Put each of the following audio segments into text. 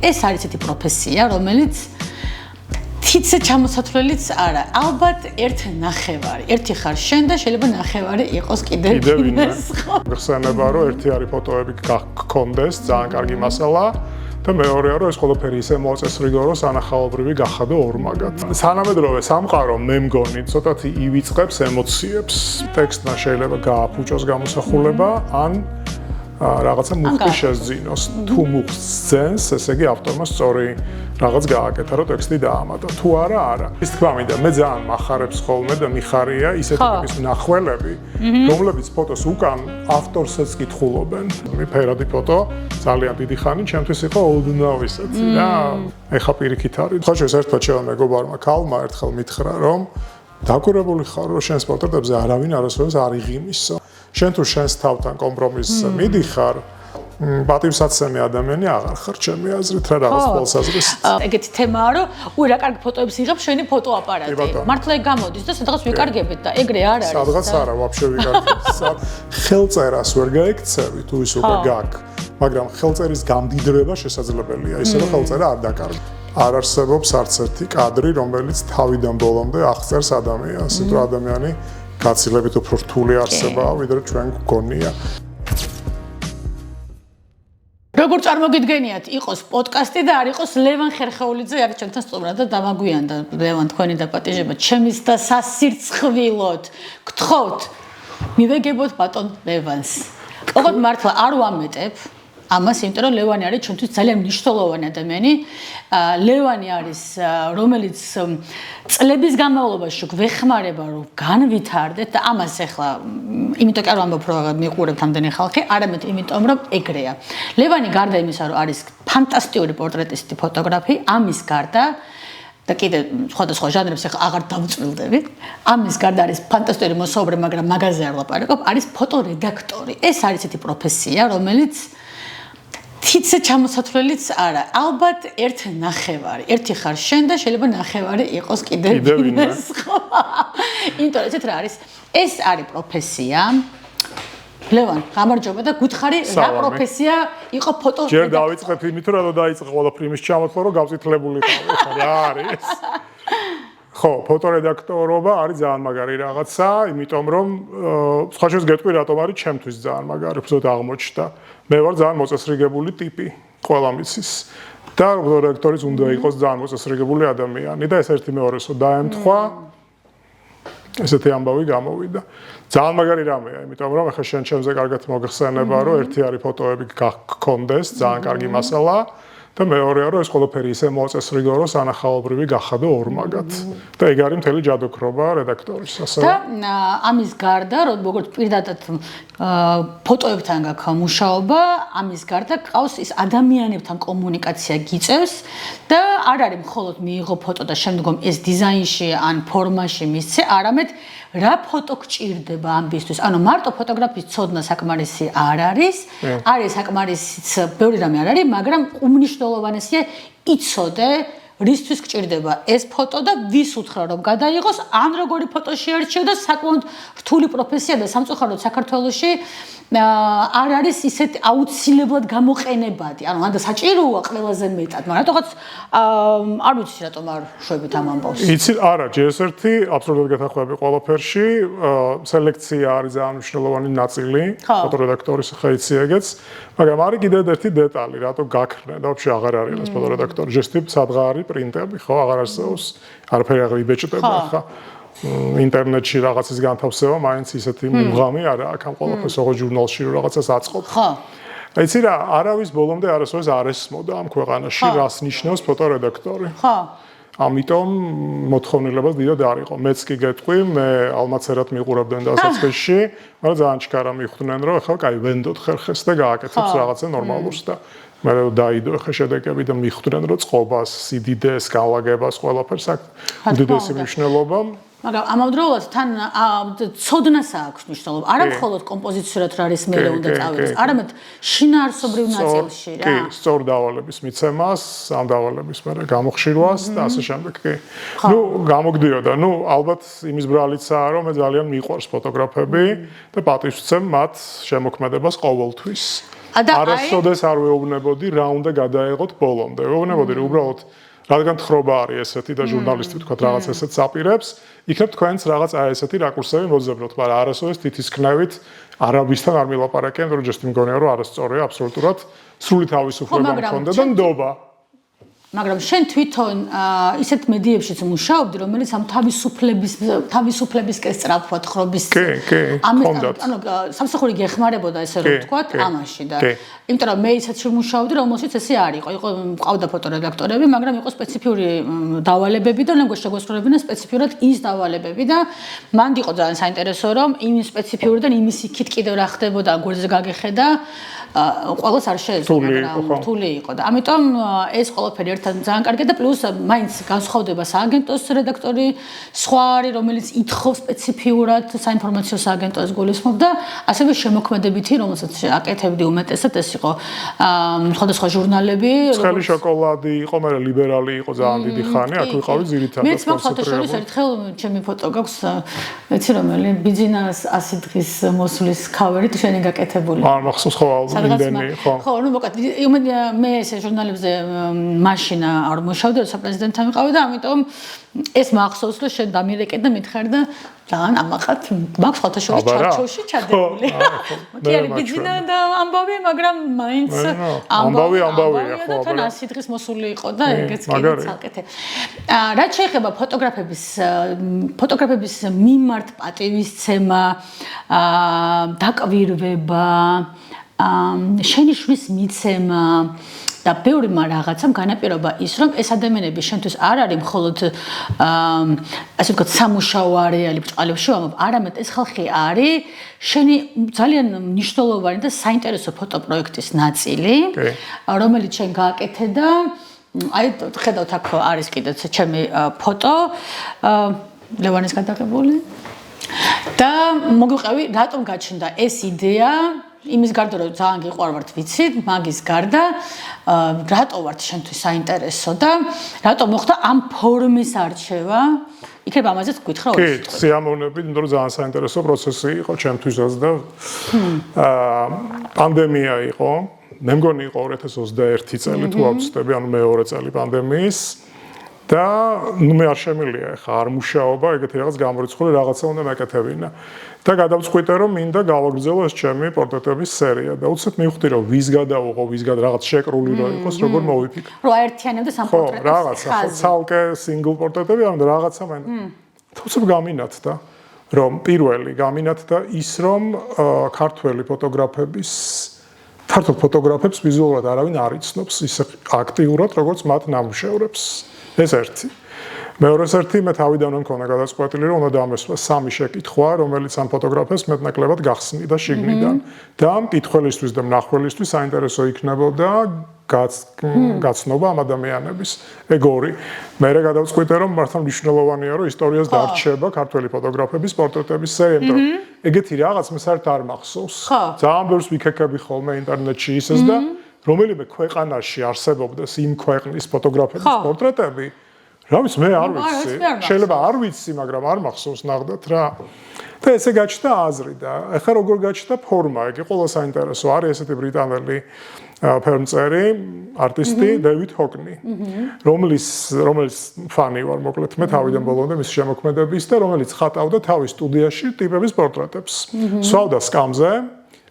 ეს არის ესეთი პროფესია, რომელიც თითზე ჩამოსათვლელიც არა. ალბათ ერთი ხარ შენ და შეიძლება ნახევარი იყოს კიდევ ვინმეს ხო? გხსენება რომ ერთი არის ფოტოები გქონდეს, ძალიან კარგი მასალა. და მეორეა რომ ეს ყველაფერი ისე მოაწესრიგო რომ სანახაობრივი გახადო ორმაგად. სანამედროვე სამყარო მე მგონი ცოტათი ივიწყებს ემოციებს. ტექსტმა შეიძლება გააფუჭოს გამოსახულება ან რაღაცა მუხტი შეძინოს. თუ მუხტს ძენს, ესე იგი ავტორმა სწორი რაღაც გააკეთა რომ ტექსტი დაამატა. თუ არა, არა. ის თქვა მინდა მე ძალიან მახარებს ხოლმე და მიხარია ისეთი ტიპის მნახველები, რომლებიც ფოტოს უკან ავტორსაც კითხულობენ. ფერადი ფოტო ძალიან დიდი ხანი ჩემთვის იყო ოდნავ ისეთი რა. ეხა პირიქით არის. ხო ეს ერთად შევა მეგობარმა ქალმა ერთხელ მითხრა რომ დაკურებული ხარ რომ შენს პორტრეტებზე არავინ არასოდეს არ იღიმისო. შენ თუ შენს თავთან კომპრომისს მიდიხარ, პატივსაცემი ადამიანი აღარ ხარ ჩემი აზრით რა რაღაც თვალსაზრისით. ეგეთი თემაა რომ რა კარგი ფოტოებს იღებს შენი ფოტოაპარატი. მართლა ეგ გამოდის და სადღაც ვიკარგებით და ეგრე არ არის. სადღაც არა, ვაფშე ვიკარგებით. ხელწერას ვერ გაიქცევი თუ ის უკვე გაქვს, მაგრამ ხელწერის გამდიდრება შესაძლებელია, ისე რომ ხელწერა არ დაკარგო. არ არსებობს არც ერთი კადრი, რომელიც თავიდან ბოლომდე აღწერს ადამიანს, თუ ადამიანი გაცილებით უფრო რთული არსებაა, ვიდრე ჩვენ გგონია. როგორ წარმოგიდგენიათ იყოს პოდკასტი და არ იყოს ლევან ხერხეულიძე არის ჩემთან სტუმრად და დამაგვიანდა ლევან თქვენი დაპატიჟება ჩემის და სასირცხვილოდ გთხოვთ მივეგებოთ ბატონ ლევანს. ოღონდ მართლა არ ვამეტებ ამას, იმიტომ რომ ლევანი არის ჩვენთვის ძალიან მნიშვნელოვანი ადამიანი. ლევანი არის რომელიც წლების განმავლობაში გვეხმარება რომ განვითარდეთ და ამას ახლა იმიტომ კი არ ვამბობ რომ მიყურებთ ამდენი ხალხი, არამედ იმიტომ რომ ეგრეა. ლევანი გარდა იმისა რომ არის ფანტასტიკური პორტრეტისტი, ფოტოგრაფი, ამის გარდა და კიდე სხვადასხვა ჟანრებს ახლა აღარ დავწვილდები. ამის გარდა არის ფანტასტიკური მოსაუბრე, მაგრამ მაგაზე არ ვლაპარაკობ, არის ფოტორედაქტორი. ეს არის ესეთი პროფესია, რომელიც თითზე ჩამოსათვლელიც არა. ალბათ ერთი ხარ შენ და შეიძლება ნახევარი იყოს კიდევ ვინმეს ხო? იმიტომ ესეთ რა არის? ეს არის პროფესია. ლევან, გამარჯობა და გითხარი რა პროფესია იყო ფოტო. ჯერ დავიწყებ იმით რომ რა დაიწყე ყველაფერი იმის ჩამოთვლა რომ გავწითლებული ხარ. რა არის? ხო, ფოტორედაქტორობა არის ძალიან მაგარი რაღაცა, იმიტომ რომ სხვა შეს გეტყვი რატომ არის ჩემთვის ძალიან მაგარი, უბრალოდ აღმოჩნდა. მე ვარ ძალიან მოწესრიგებული ტიპი, ყველა მიცის. და ფოტორედაქტორიც უნდა იყოს ძალიან მოწესრიგებული ადამიანი და ეს ერთი მეორესო დაემთხვა. ესეთი ამბავი გამოვიდა. ძალიან მაგარი რამეა, იმიტომ რომ ახლა შენ ჩემზე კარგად მოგხსენება, რომ ერთი არის ფოტოები გქონდეს, ძალიან კარგი მასალა. და მეორეა რომ ეს ყველაფერი ისე მოაწესრიგო რომ სანახაობრივი გახადო ორმაგად. და ეგ არის მთელი ჯადოქრობა რედაქტორის ასე. და ამის გარდა როგორც პირდადად ფოტოებთან გაქვს მუშაობა, ამის გარდა ყავს ის ადამიანებთან კომუნიკაცია გიწევს და არ არის მხოლოდ მიიღო ფოტო და შემდგომ ეს დიზაინში ან ფორმაში მისცე, არამედ რა ფოტო გჭირდება ამბისთვის. ანუ მარტო ფოტოგრაფიის ცოდნა საკმარისი არ არის, არის საკმარისიც ბევრი რამე არ არის, მაგრამ უმნიშვნელოვანესია იცოდე რისთვის გჭირდება ეს ფოტო და ვის უთხრა რომ გადაიღოს, ან როგორი ფოტო შეარჩიო და საკმაოდ რთული პროფესია და სამწუხაროდ საქართველოში არ არის ისეთ აუცილებლად გამოყენებადი. ანუ ანდა საჭიროა ყველაზე მეტად, მაგრამ რატოღაც არ ვიცი რატომ არ შვებით ამ ამბავს. იცი, არა, ჯერ-ერთი აბსოლუტურად გეთანხმები ყველაფერში, სელექცია არის ძალიან მნიშვნელოვანი ნაწილი ფოტორედაქტორის ხეიციეგეც, მაგრამ არის კიდევ ერთი დეტალი, რატო გაქრნენ და ვაფშე აღარ არის ეს ფოტორედაქტორი. ჟესტი სადღა არის პრინტები, ხო, აღარ არსებობს, არაფერი აღარ იბეჭდება ხა. ინტერნეტში რაღაცის განთავსება, მაინც ისეთი მუღამი არა აქვს ამ ყველაფერს, როგორც ჟურნალში რაღაცას აწყობ. ხო. იცი რა, არავის ბოლომდე არასოდეს არ ესმოდა ამ ქვეყანაში, რას ნიშნავს ფოტორედაქტორი. ხო. ამიტომ მოთხოვნილება დიდად არ იყო. მეც კი გეტყვი, მე ალმაცერად მიყურებდნენ დასაწყისში, მაგრამ ძალიან ჩქარა მიხვდნენ, რომ ახლა კაი ვენდოთ ხერხეს და გააკეთებს რაღაცა ნორმალურს და მე დაიდო ხე შედეგები და მიხვდნენ, რომ წყობას, სიდიდეს, განლაგებას, ყველაფერს აქვს უდიდესი მნიშვნელობა. მაგრამ ამავდროულად თან ცოდნას აქვს მნიშვნელობა. არა მხოლოდ კომპოზიციურად რა არის მერე უნდა წავიდეს, არამედ შინაარსობრივ ნაწილში რა. კი, სწორ დავალების მიცემას, ამ დავალების მერე გამოხშირვას და ასე შემდეგ კი. ნუ გამოგდიოდა, ნუ ალბათ იმის ბრალიცაა, რომ მე ძალიან მიყვარს ფოტოგრაფები და პატივს ვცემ მათ შემოქმედებას ყოველთვის. არასოდეს არ ვეუბნებოდი რა უნდა გადაეღოთ ბოლომდე. ვეუბნებოდი რომ უბრალოდ რადგან თხრობა არის ესეთი და ჟურნალისტი თქვა რაღაც ესეთს აპირებს, იქნებ თქვენც რაღაც ესეთი რაკურსები მოძებნოთ, მაგრამ არასოდეს თითისკნევით არაბისთან არ მილაპარაკიან, რომ ჯერ მგონია რომ არასწორია აბსოლუტურად სრული თავისუფლება მქონდა და ნდობა. მაგრამ შენ თვითონ ისეთ მედიებშიც მუშაობდი, რომელიც ამ თავისუფლებისკენ სწრაფად ხრობის. ანუ სამსახური გეხმარებოდა ესე რომ ვთქვათ, ამაში და იმიტომ რომ მე ისეთში მუშაობდი, რომელშიც ესე არ იყო. იყო ყავდა ფოტორედაქტორები, მაგრამ იყო სპეციფიური დავალებები და ნაგოს შეგვესრულებინა სპეციფიურად ის დავალებები და მანდ იყო ძალიან საინტერესო რომ იმ სპეციფიურიდან იმის იქით კიდევ რა ხდებოდა, გვერდზე გაგეხედა ყველას არ შეეძლო, მაგრამ რთული იყო და ამიტომ ეს ყველაფერი ერთად ძალიან კარგია და პლუს მაინც განსხვავდება სააგენტოს რედაქტორი სხვა არის, რომელიც ითხოვს სპეციფიურად საინფორმაციო სააგენტოს გულისხმობ და ასევე შემოქმედებითი, რომელსაც აკეთებდი უმეტესად ეს იყო სხვადასხვა ჟურნალები. ცხელი შოკოლადი იყო, მაგრამ ლიბერალი იყო ძალიან დიდი ხანი, აქ ვიყავი ძირითადად. მეც ფოტოშორის ერთხელ ჩემი ფოტო გაქვს, მეცი რომელი ბიძინას 100 დღის მოსვლის ქავერით შენი გაკეთებული. არ მახსოვს ხო იმდენი ხო. ხო, ნუ მოკლედ მე ეს ჟურნალებზე მაშინ არ მუშაობდი, როცა პრეზიდენტთან ვიყავი და ამიტომ ეს მახსოვს, რომ შენ დამირეკე და მითხარ და ძალიან ამაყად მაქვს ფოტოშოპის ჩარჩოში ჩადებული. კი არის ბიძინა და ამბავი, მაგრამ მაინც ამბავია ხო. თან 100 დღის მოსული იყო და ეგეც კიდე ცალკეთე. რაც შეეხება ფოტოგრაფების მიმართ პატივისცემა, დაკვირვება, შენი შვილის მიცემა და ბევრი რაღაცამ განაპირობა ის, რომ ეს ადამიანები შენთვის არ არის მხოლოდ ასე ვთქვათ სამუშაო არეალი ბრწყალებში ვამბობ, არამედ ეს ხალხი არის შენი ძალიან მნიშვნელოვანი და საინტერესო ფოტოპროექტის ნაწილი, რომელიც შენ გააკეთე და აი ხედავთ აქ არის კიდეც ჩემი ფოტო ლევანის გადაღებული და მოგვიყევი რატომ გაჩნდა ეს იდეა იმის გარდა რომ ძალიან გიყვარვართ ვიცი, მაგის გარდა რატო ვართ შენთვის საინტერესო და რატო მოხდა ამ ფორმის არჩევა? იქნებ ამაზეც გითხრა ორი სიტყვა. კი, სიამოვნებით, იმიტომ რომ ძალიან საინტერესო პროცესი იყო ჩემთვისაც და პანდემია იყო. მე მგონი იყო 2021 წელი თუ არ ვცდები, ანუ მეორე წელი პანდემიის. და მე არ შემილია ახლა არ მუშაობა, ეგეთი რაღაც გამორიცხული რაღაცა უნდა მეკეთებინა. და გადავწყვიტე რომ მინდა გავაგრძელო ეს ჩემი პორტრეტების სერია და უცებ მივხვდი რომ ვის გადავუღო, ვის რაღაც შეკრული რო იყოს, როგორ მოვიფიქრე. რო აერთიანებდეს ამ პორტრეტებს. ხო, რაღაცა, ხო, ცალკე single პორტრეტები, ანუ რაღაცა მე. უცებ გამინათდა, რომ პირველი გამინათდა ის რომ ქართველი ფოტოგრაფების ქართულ ფოტოგრაფებს ვიზუალურად არავინ არ იცნობს ისე აქტიურად, როგორც მათ ნამუშევრებს. ეს ერთი. მეორეს ერთი მე თავიდან მქონდა გადაწყვეტილი რომ უნდა დამესვა სამი შეკითხვა, რომელიც ამ ფოტოგრაფებს მეტნაკლებად გახსნიდა შიგნიდან და ამ კითხველისთვის და მნახველისთვის საინტერესო იქნებოდა გაცნობა ამ ადამიანების. ეგ ორი. მე გადავწყვიტე რომ მართლა მნიშვნელოვანია რომ ისტორიას დარჩება ქართველი ფოტოგრაფების პორტრეტების სერია, იმიტომ რომ ეგეთი რაღაც მე საერთოდ არ მახსოვს. ძალიან ბევრს ვიქეკები ხოლმე ინტერნეტში ისეს და რომელიმე ქვეყანაში არსებობდეს იმ ქვეყნის ფოტოგრაფების პორტრეტები, რა ვიცი, მე არ ვიცი. შეიძლება არ ვიცი, მაგრამ არ მახსოვს ნახდათ რა. და ესე გაჩნდა აზრი და ეხლა როგორ გაჩნდა ფორმა, ეგ ყველა საინტერესო. არის ესეთი ბრიტანელი ფერმწერი, არტისტი დევიდ ჰოკნი, რომელიც ფანი ვარ მოკლედ მე თავიდან ბოლომდე მის შემოქმედების და რომელიც ხატავდა თავის სტუდიაში ტიპების პორტრეტებს. სვავდა სკამზე,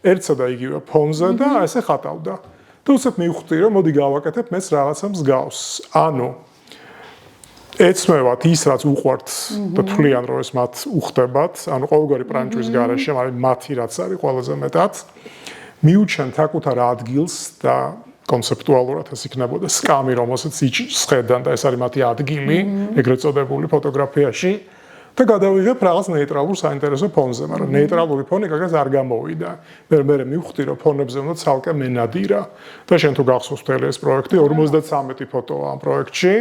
ერთსა და იგივე ფონზე და ესე ხატავდა. და უცებ მივხვდი რომ მოდი გავაკეთებ მეც რაღაცა მსგავს. ანუ ეცმევათ ის რაც უყვართ და თვლიან რომ ეს მათ უხდებათ, ანუ ყოველგვარი პრანჭვის გარეშე, მაგრამ მათი რაც არის ყველაზე მეტად მიუჩენთ საკუთარ ადგილს და კონცეპტუალურად ეს იქნებოდა სკამი, რომელსაც იჭსხედან და ეს არის მათი ადგილი, ეგრეთ წოდებული ფოტოგრაფიაში. და გადავიღებ რაღაც ნეიტრალურ საინტერესო ფონზე, მაგრამ ნეიტრალური ფონი გაგას არ გამოვიდა. მე მივხვდი რომ ფონებზე უნდა ცალკე მენადირა და შენ თუ გახსოვს მთელი ეს პროექტი 53 ფოტოა ამ პროექტში,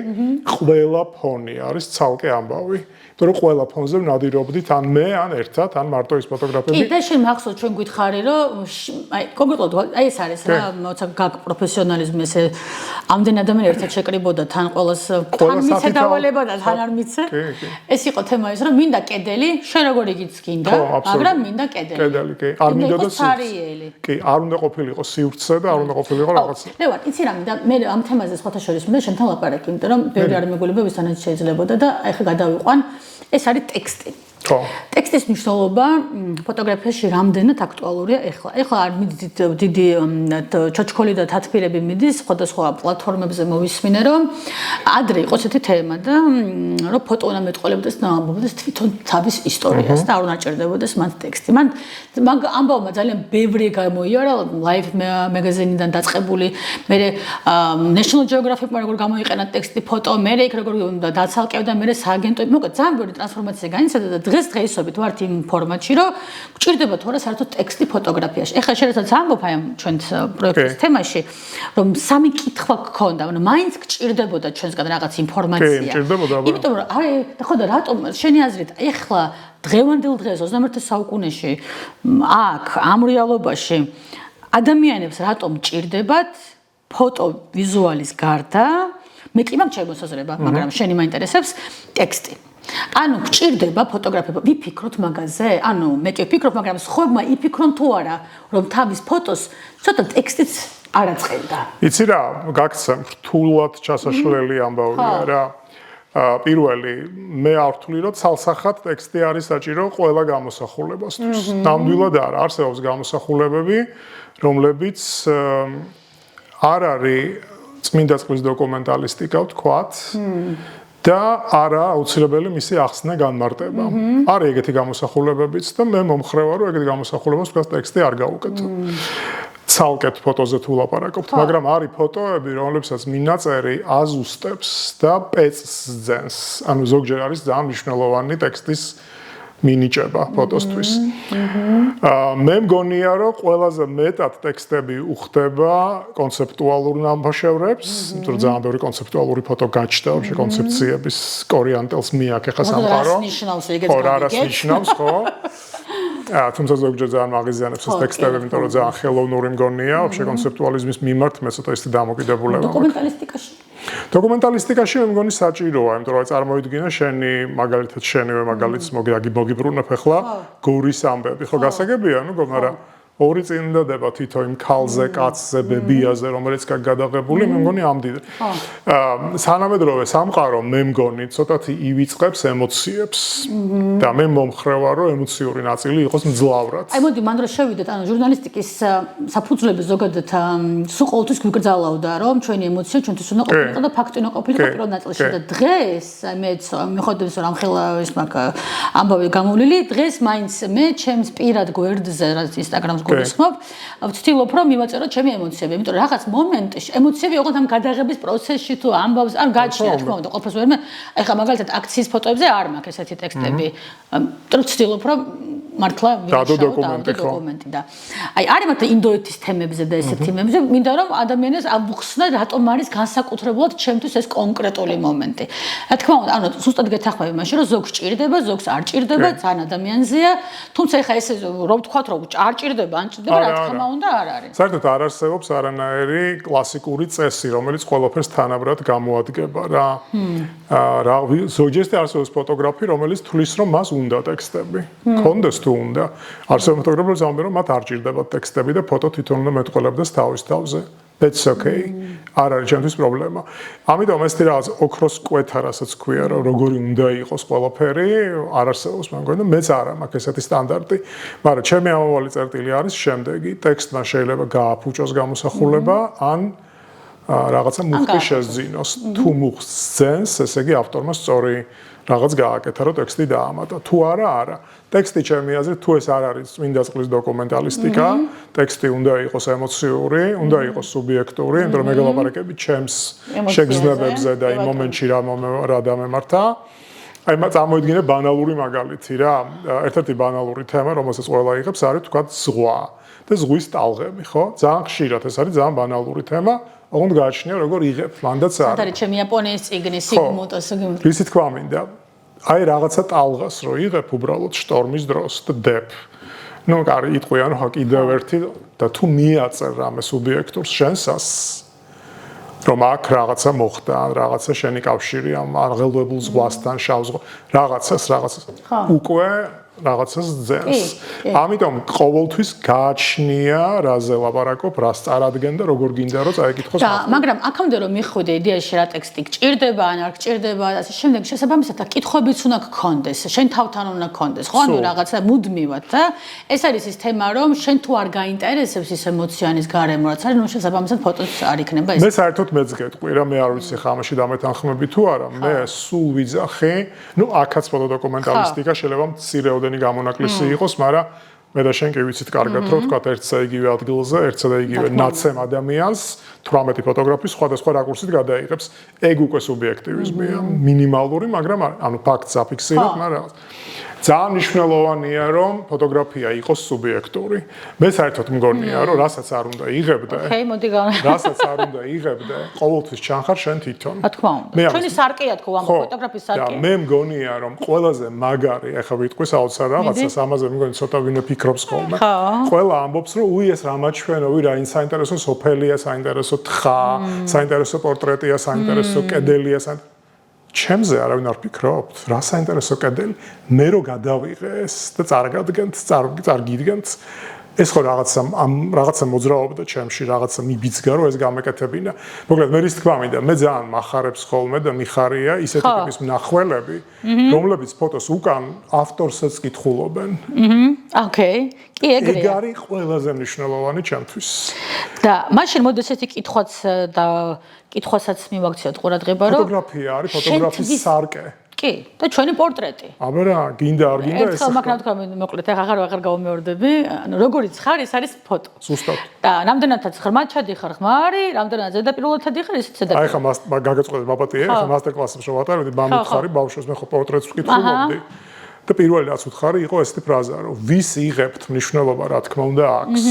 ყველა ფონი არის ცალკე ამბავი. იმიტომ რომ ყველა ფონზე ვნადირობდით ან მე ან ერთად ან მარტო ის ფოტოგრაფები. კი, და შენ მახსოვს ჩვენ გითხარი რომ აი კონკრეტულად აი ეს არის რა, მოცა გაკ პროფესიონალიზმი ესე ამდენ ადამიანი ერთად შეკრიბოდა თან ყოველს თან მიცე დავალება და თან არ მიცე. ეს იყო თემა ის რომ მინდა კედელი, შენ როგორ იგიც გინდა, მაგრამ მინდა კედელი. კედელი, კი. არ მინდა და სარიელი. კი, არ უნდა ყოფილიყო სივრცე და არ უნდა ყოფილიყო რაღაცა. ლევან, იცი რა მინდა, მე ამ თემაზე სხვათა შორის მინდა შენთან ლაპარაკი, იმიტომ რომ ბევრი არ მეგონება ვისთანაც შეიძლებოდა და ახლა გადავიყვან, ეს არის ტექსტი. ტექსტის მნიშვნელობა ფოტოგრაფიაში რამდენად აქტუალურია ახლა. ახლა არ მიდით დიდი ჩოჩქოლი და თათბირები მიდის, სხვადასხვა პლატფორმებზე მოვისმინე, რომ ადრე იყო ესეთი თემა და რომ ფოტო უნდა მეტყოლებდეს და ამბობდეს თვითონ თავის ისტორიას და არ უნდა ჭირდებოდეს მათ ტექსტი. მან ამბავმა ძალიან ბევრი გამოიარა Life magazine-დან დაწყებული, მე National Geographic-მა როგორ გამოიყენა ტექსტი, ფოტო, მე იქ როგორ დაცალკევდა, მე სააგენტოები, მოკლედ ძალიან ბევრი ტრანსფორმაცია განიცადა და დღესდღეობით ვართ იმ ფორმატში, რომ გჭირდება თუ არა საერთოდ ტექსტი ფოტოგრაფიაში. ეხლა შეიძლება ამბობ აი ამ ჩვენს პროექტის თემაში, რომ სამი კითხვა გქონდა, ანუ მაინც გჭირდებოდა ჩვენსგან რაღაც ინფორმაცია. იმიტომ რომ აი ხო და რატომ შენი აზრით ეხლა დღევანდელ დღეს 21 საუკუნეში აქ ამ რეალობაში ადამიანებს რატომ ჭირდებათ ფოტო ვიზუალის გარდა? მე კი მაგ შემოსაზრება, მაგრამ შენი მაინტერესებს ტექსტი. ანუ გჭირდება ფოტოგრაფია, ვიფიქროთ მაგაზე? ანუ მე კი ვფიქრობ, მაგრამ სხვებმა იფიქრონ თუ არა, რომ თავის ფოტოს ცოტა ტექსტიც არ აწყენდა. იცი რა, გაგცემ რთულად ჩასაშლელი ამბავია რა. პირველი, მე არ ვთვლი, რომ ცალსახად ტექსტი არის საჭირო ყველა გამოსახულებასთვის. ნამდვილად არა, არსებობს გამოსახულებები, რომლებიც არ არის წმინდა წყლის დოკუმენტალისტიკა ვთქვათ. და არა აუცილებელი მისი ახსნა განმარტება. არის ეგეთი გამოსახულებებიც და მე მომხრევა რომ ეგეთი გამოსახულებას თქვა ტექსტი არ გაუკეთო. ცალკეთ ფოტოზე თუ ლაპარაკობთ, მაგრამ არის ფოტოები, რომლებსაც მინაწერი აზუსტებს და პეწს ძენს. ანუ ზოგჯერ არის ძალიან მნიშვნელოვანი ტექსტის მინიჭება ფოტოსთვის. მე მგონია რომ ყველაზე მეტად ტექსტები უხდება კონცეპტუალურ ნამუშევრებს, იმიტომ რომ ძალიან ბევრი კონცეპტუალური ფოტო გაჩნდა, ვაფშე კონცეფციების კორიანტელს მიაქ ახლა სამყარო. რას ნიშნავს, ხო? თუმცა ზოგჯერ ძალიან მაგიზიანებს ეს ტექსტები, იმიტომ რომ ძალიან ხელოვნური მგონია, ვაფშე კონცეპტუალიზმის მიმართ მე ცოტა ისეთი დამოკიდებულება. დოკუმენტალისტიკაში დოკუმენტალისტიკაში მე მგონი საჭიროა, იმიტომ რომ წარმოვიდგინე შენი მაგალითად შენივე მაგალითს მოგიბრუნებ ახლა გორის ამბები, ხო გასაგებია, ნუ მაგრამ ორი წინდადება თითო იმ ქალზე, კაცზე, ბებიაზე, რომელიც გადაღებული, მე მგონი ამდიდრე. სანამედროვე სამყარო მე მგონი ცოტათი ივიწყებს ემოციებს და მე მომხრევა რომ ემოციური ნაწილი იყოს მძლავრად. აი მოდი მანდ რა შევიდეთ, ანუ ჟურნალისტიკის საფუძვლები ზოგადად სულ ყოველთვის გვიკრძალავდა, რომ ჩვენი ემოცია ჩვენთვის უნდა ყოფილიყო და ფაქტი უნდა ყოფილიყო პირველ ნაწილში და დღეს მეც მიხედავს რომ ამხელა ის მაგ ამბავი გამოვლილი, დღეს მაინც მე ჩემს პირად გვერდზე რაც Instagram-ს გულისხმობ, ვცდილობ რომ მივაწერო ჩემი ემოციები, იმიტომ რომ რაღაც მომენტში ემოციები ოღონდ ამ გადაღების პროცესში თუ ამბავს არ გაჩნია თქმა უნდა, ყოფილს ვერმე, ეხლა მაგალითად აქციის ფოტოებზე არ მაქვს ესეთი ტექსტები. იმიტომ რომ ვცდილობ რომ მართლა დადო დოკუმენტი და აი არის მათ ინდოეთის თემებზე და ესეთ თემებზე, მინდა რომ ადამიანებს ამხსნა რატომ არის განსაკუთრებულად ჩემთვის ეს კონკრეტული მომენტი. რა თქმა უნდა, ანუ ზუსტად გეთახმები მაშინ რომ ზოგს ჭირდება, ზოგს არ ჭირდება, ძალიან ადამიანზეა, თუმცა ეხლა ეს რომ ვთქვათ რომ არ ჭირდება, ან ჭირდება, რა თქმა უნდა არ არის. საერთოდ არ არსებობს არანაირი კლასიკური წესი, რომელიც ყველაფერს თანაბრად გამოადგება რა. ზოგჯერ არსებობს ფოტოგრაფი, რომელიც თვლის რომ მას უნდა ტექსტები. კონდეს თუ უნდა. არსებობს ფოტოგრაფები, რომელთაც რომ მათ არ ჭირდებათ ტექსტები და ფოტო თვითონ უნდა მეტყოლებდეს თავის თავზე. That's okay. არ არის ჩემთვის პრობლემა. ამიტომ ეს რაღაც ოქროს კვეთა, რასაც ქვია, რომ როგორი უნდა იყოს ყველაფერი, არ არსებობს, მე მგონი და მეც არ მაქვს ესეთი სტანდარტი. მაგრამ ჩემი ამავალი წერტილი არის შემდეგი. ტექსტმა შეიძლება გააფუჭოს გამოსახულება, ან რაღაცა მუხტი შეძინოს. თუ მუხტს ძენს, ესე იგი ავტორმა სწორი რაღაც გააკეთა, რომ ტექსტი დაამატა. თუ არა, არა. ტექსტი ჩემი აზრით, თუ ეს არ არის წმინდა წყლის დოკუმენტალისტიკა, ტექსტი უნდა იყოს ემოციური, უნდა იყოს სუბიექტური, იმიტომ რომ მე გელაპარაკები ჩემს შეგრძნებებზე და იმ მომენტში რა დამემართა. აი წარმოიდგინე ბანალური მაგალითი რა. ერთ-ერთი ბანალური თემა, რომელსაც ყველა იღებს, არის თქვა ზღვა და ზღვის ტალღები, ხო? ძალიან ხშირად ეს არის ძალიან ბანალური თემა. ოღონდ გააჩნია როგორ იღებ, მანდაც არის. სადაც ჩემი იაპონიის წიგნი სიგმუნდოს. ისი თქვა მინდა. აი რაღაცა ტალღას რო იღებ უბრალოდ შტორმის დროს და დებ. ნუ კარი იტყვიან ხო კიდევ ერთი და თუ მიაწერ რამე სუბიექტურს შენსას რომ აქ რაღაცა მოხდა, რაღაცა შენი კავშირი ამ აღელვებულ ზღვასთან, შავ ზღვას, რაღაცას უკვე რაღაცას ძენს. ამიტომ ყოველთვის გააჩნია რაზე ლაპარაკობ, რას წარადგენ და როგორ გინდა რომ წაიკითხოს. და მაგრამ აქამდე რომ მიხვიდე იდეაში რა ტექსტი გჭირდება ან არ გჭირდება, ასე შემდეგ შესაბამისად კითხვებიც უნდა გქონდეს, შენ თავთან უნდა გქონდეს, ხო ანუ რაღაცა მუდმივად და ეს არის ის თემა რომ შენ თუ არ გაინტერესებს ის ემოციანის გარემო რაც არის, ნუ შესაბამისად ფოტოც არ იქნება ეს. მე საერთოდ მეც გეტყვი რა, მე არ ვიცი ხა ამაში დამეთანხმები თუ არა, მე სულ ვიძახი, ნუ აქაც ფოტოდოკუმენტალისტიკა შეიძლება მცირე გამონაკლისი იყოს, მაგრამ მე და შენ კი ვიცით კარგად, რომ თქვა ერთსა იგივე ადგილზე, ერთსა და იგივე ნაცემ ადამიანს 18 ფოტოგრაფი სხვადასხვა რაკურსით გადაიღებს. ეგ უკვე სუბიექტივიზმია, მინიმალური, მაგრამ ანუ ფაქტს აფიქსირებ, მაგრამ ძალიან მნიშვნელოვანია, რომ ფოტოგრაფია იყოს სუბიექტური. მე საერთოდ მგონია, რომ რასაც არ უნდა იღებდე, რასაც არ უნდა იღებდე, ყოველთვის ჩანხარ შენ თვითონ. რა თქმა უნდა. ჩვენი სარკეა თქო ამ ფოტოგრაფის სარკე. და მე მგონია, რომ ყველაზე მაგარი, ახლა ვიტყვი საოცარ რაღაცას, ამაზე მგონი ცოტა ვინმე ფიქრობს ხოლმე. ყველა ამბობს, რომ უი ეს რა მაჩვენოვი, რა საინტერესო სოფელია, საინტერესო თხა, საინტერესო პორტრეტია, საინტერესო კედელია, ჩემზე არავინ არ ფიქრობთ, რა საინტერესო კედელი, მე რო გადავიღეს და წარგადგენთ, წარგიდგენთ, ეს ხო რაღაცა მოძრაობდა ჩემში, რაღაცა მიბიძგა, რომ ეს გამეკეთებინა. მოკლედ მე რის თქმა მინდა, მე ძალიან მახარებს ხოლმე და მიხარია ისეთი ტიპის მნახველები, რომლებიც ფოტოს უკან ავტორსაც კითხულობენ. ოკეი. კი ეგრეა. ეგ არის ყველაზე მნიშვნელოვანი ჩემთვის. და მაშინ მოდი ესეთი კითხვასაც მივაქციოთ ყურადღება, რომ ფოტოგრაფია არის ფოტოგრაფის სარკე. კი, და ჩვენი პორტრეტი. აბა რა, გინდა არ გინდა ეს. ერთხელ მაგ რა თქვა, მოკლედ აღარ გავუმეორდები, ანუ როგორიც ხარ, ეს არის ფოტო. ზუსტად. და რამდენადაც ღრმად ჩადიხარ ხმარი, რამდენადაც ზედაპირულად ჩადიხარ, ისიც ზედაპირულად. აი ხა გაგაწყობდი მაპატიე, ხა მასტერკლასებს რომ ვატარებდი, მამუთხარი ბავშვს მე ხო პორტრეტს ვკითხულობდი. და პირველი რაც უთხარი იყო ესეთი ფრაზა, რომ ვის იღებთ მნიშვნელობა, რა თქმა უნდა აქვს.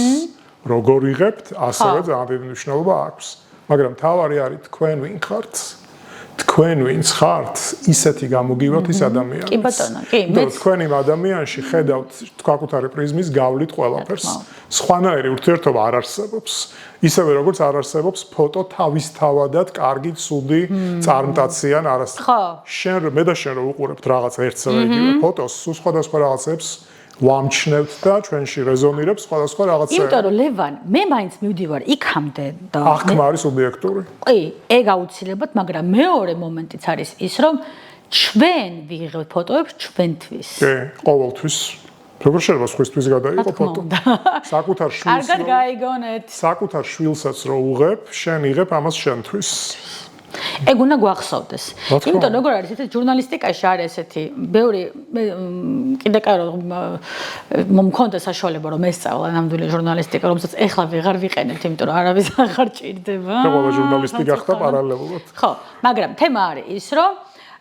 როგორ იღებთ, ასევე ძალიან დიდი მნიშვნელობა აქვს. მაგრამ თავარი არის თქვენ ვინ ხართ? თქვენ ვინც ხართ, ისეთი გამოგივათ ის ადამიანიც. კი ბატონო, კი, მეც თქვენ იმ ადამიანში ხედავთ თქვენკუთარი პრიზმის გავლით ყველაფერს. სხვანაირი ურთიერთობა არ არსებობს. ისევე როგორც არ არსებობს ფოტო თავისთავადად კარგი, ცუდი, წარმტაციან არასდროს. ხო. შენ მე და შენ რო უყურებთ რაღაც ერთსა და იგივე ფოტოს, სულ სხვადასხვა რაღაცებს ვამჩნევთ და ჩვენში რეზონირებს სხვადასხვა რაღაცები. იმიტომ რომ ლევან, მე მაინც მივდივარ იქამდე და აღქმა არის ობიექტური. კი, ეგ აუცილებლად, მაგრამ მეორე მომენტიც არის ის, რომ ჩვენ ვიღებთ ფოტოებს ჩვენთვის. კი, ყოველთვის. როგორ შეიძლება სხვისთვის გადაიღო ფოტო? საკუთარ შვილს. კარგად გაიგონეთ. საკუთარ შვილსაც რო უღებ, შენ იღებ ამას შენთვის. ეგ უნდა გვახსოვდეს. იმიტომ როგორ არის ესეთი ჟურნალისტიკაში არის ესეთი ბევრი კიდე მომქონდა საშუალება რომ ესწავლა ნამდვილი ჟურნალისტიკა, რომელსაც ეხლა ვეღარ ვიყენებთ, იმიტომ რომ არავის აღარ ჭირდება. ყველა ჟურნალისტი გახდა პარალელურად. ხო, მაგრამ თემა არის ის, რომ